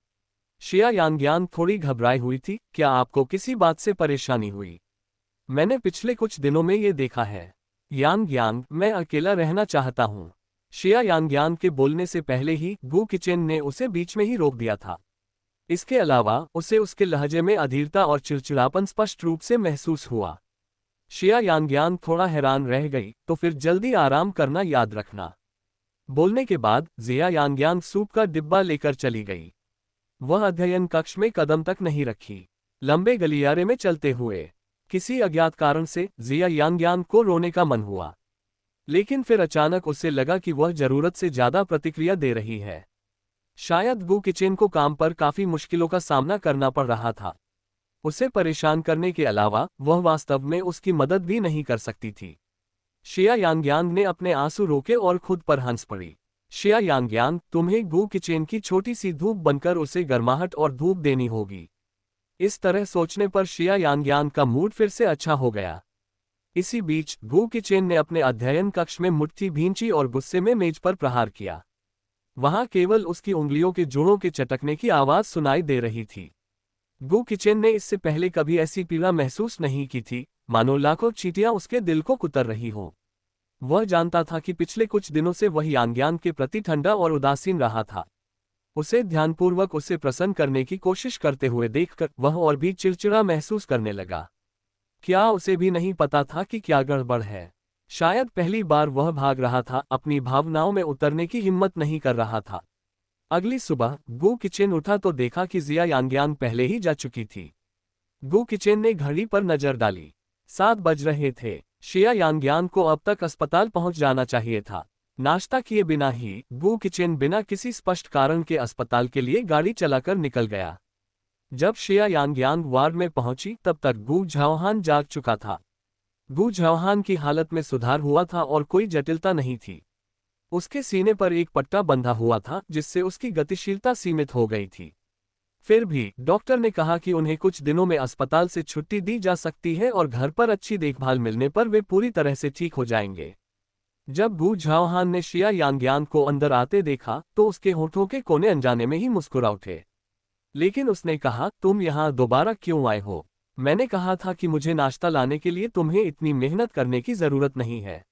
शिया यांगयांग थोड़ी घबराई हुई थी, क्या आपको किसी बात से परेशानी हुई? मैंने पिछले कुछ दिनों में ये देखा है। यांगयांग, मैं अकेला रहना चाहता हूँ। शिया यांगयांग के बोलने से पहले ही गु किचेन ने उसे बीच में ही रोक दिया था। इसके अलावा उसे उसके लहजे में अधीरता और चिड़चिड़ापन स्पष्ट रूप से महसूस हुआ। शिया यांगयांग थोड़ा हैरान रह गई, तो फिर जल्दी आराम करना याद रखना। बोलने के बाद जिया यांगयांग सूप का डिब्बा लेकर चली गई। वह अध्ययन कक्ष में कदम तक नहीं रखी। लंबे गलियारे में चलते हुए किसी अज्ञात कारण से जिया यांगयांग को रोने का मन हुआ, लेकिन फिर अचानक उसे लगा कि वह जरूरत से ज्यादा प्रतिक्रिया दे रही है। शायद गु किचेन को काम पर काफी मुश्किलों का सामना करना पड़ रहा था। उसे परेशान करने के अलावा वह वास्तव में उसकी मदद भी नहीं कर सकती थी। शिया यांगयांग ने अपने आंसू रोके और खुद पर हंस पड़ी। शिया यांगयांग, तुम्हें गु किचेन की छोटी सी धूप बनकर उसे गर्माहट और धूप देनी होगी। इस तरह सोचने पर शिया यांगयांग का मूड फिर से अच्छा हो गया। इसी बीच गु किचेन ने अपने अध्ययन कक्ष में मुट्ठी भींची और गुस्से में मेज पर प्रहार किया। वहां केवल उसकी उंगलियों के जोड़ों के चटकने की आवाज सुनाई दे रही थी। गु किचेन ने इससे पहले कभी ऐसी पीड़ा महसूस नहीं की थी, मानो लाखों चींटियां उसके दिल को कुतर रही हों। वह जानता था कि पिछले कुछ दिनों से वह यांगयांग के प्रति ठंडा और उदासीन रहा था। उसे ध्यानपूर्वक उसे प्रसन्न करने की कोशिश करते हुए देखकर वह और भी चिड़चिड़ा महसूस करने लगा। क्या उसे भी नहीं पता था कि क्या गड़बड़ है? शायद पहली बार वह भाग रहा था, अपनी भावनाओं में उतरने की हिम्मत नहीं कर रहा था। अगली सुबह गु किचेन उठा तो देखा कि जिया यांगयांग पहले ही जा चुकी थी। गु किचेन ने घड़ी पर नजर डाली। 7 बज रहे थे। शिया यांगयांग को अब तक अस्पताल पहुंच जाना चाहिए था। नाश्ता किए बिना ही गु किचेन बिना किसी स्पष्ट कारण के अस्पताल के लिए गाड़ी चलाकर निकल गया। जब शिया यांगयांग वार्ड में पहुंची तब तक गु जाओहान जाग चुका था। वू झाओहान की हालत में सुधार हुआ था और कोई जटिलता नहीं थी। उसके सीने पर एक पट्टा बंधा हुआ था जिससे उसकी गतिशीलता सीमित हो गई थी। फिर भी डॉक्टर ने कहा कि उन्हें कुछ दिनों में अस्पताल से छुट्टी दी जा सकती है और घर पर अच्छी देखभाल मिलने पर वे पूरी तरह से ठीक हो जाएंगे। जब वू झाओहान ने शिया यांग्यांग को अंदर आते देखा तो उसके होठों के कोने अनजाने में ही मुस्कुरा उठे। लेकिन उसने कहा, तुम यहाँ दोबारा क्यों आए हो? मैंने कहा था कि मुझे नाश्ता लाने के लिए तुम्हें इतनी मेहनत करने की जरूरत नहीं है।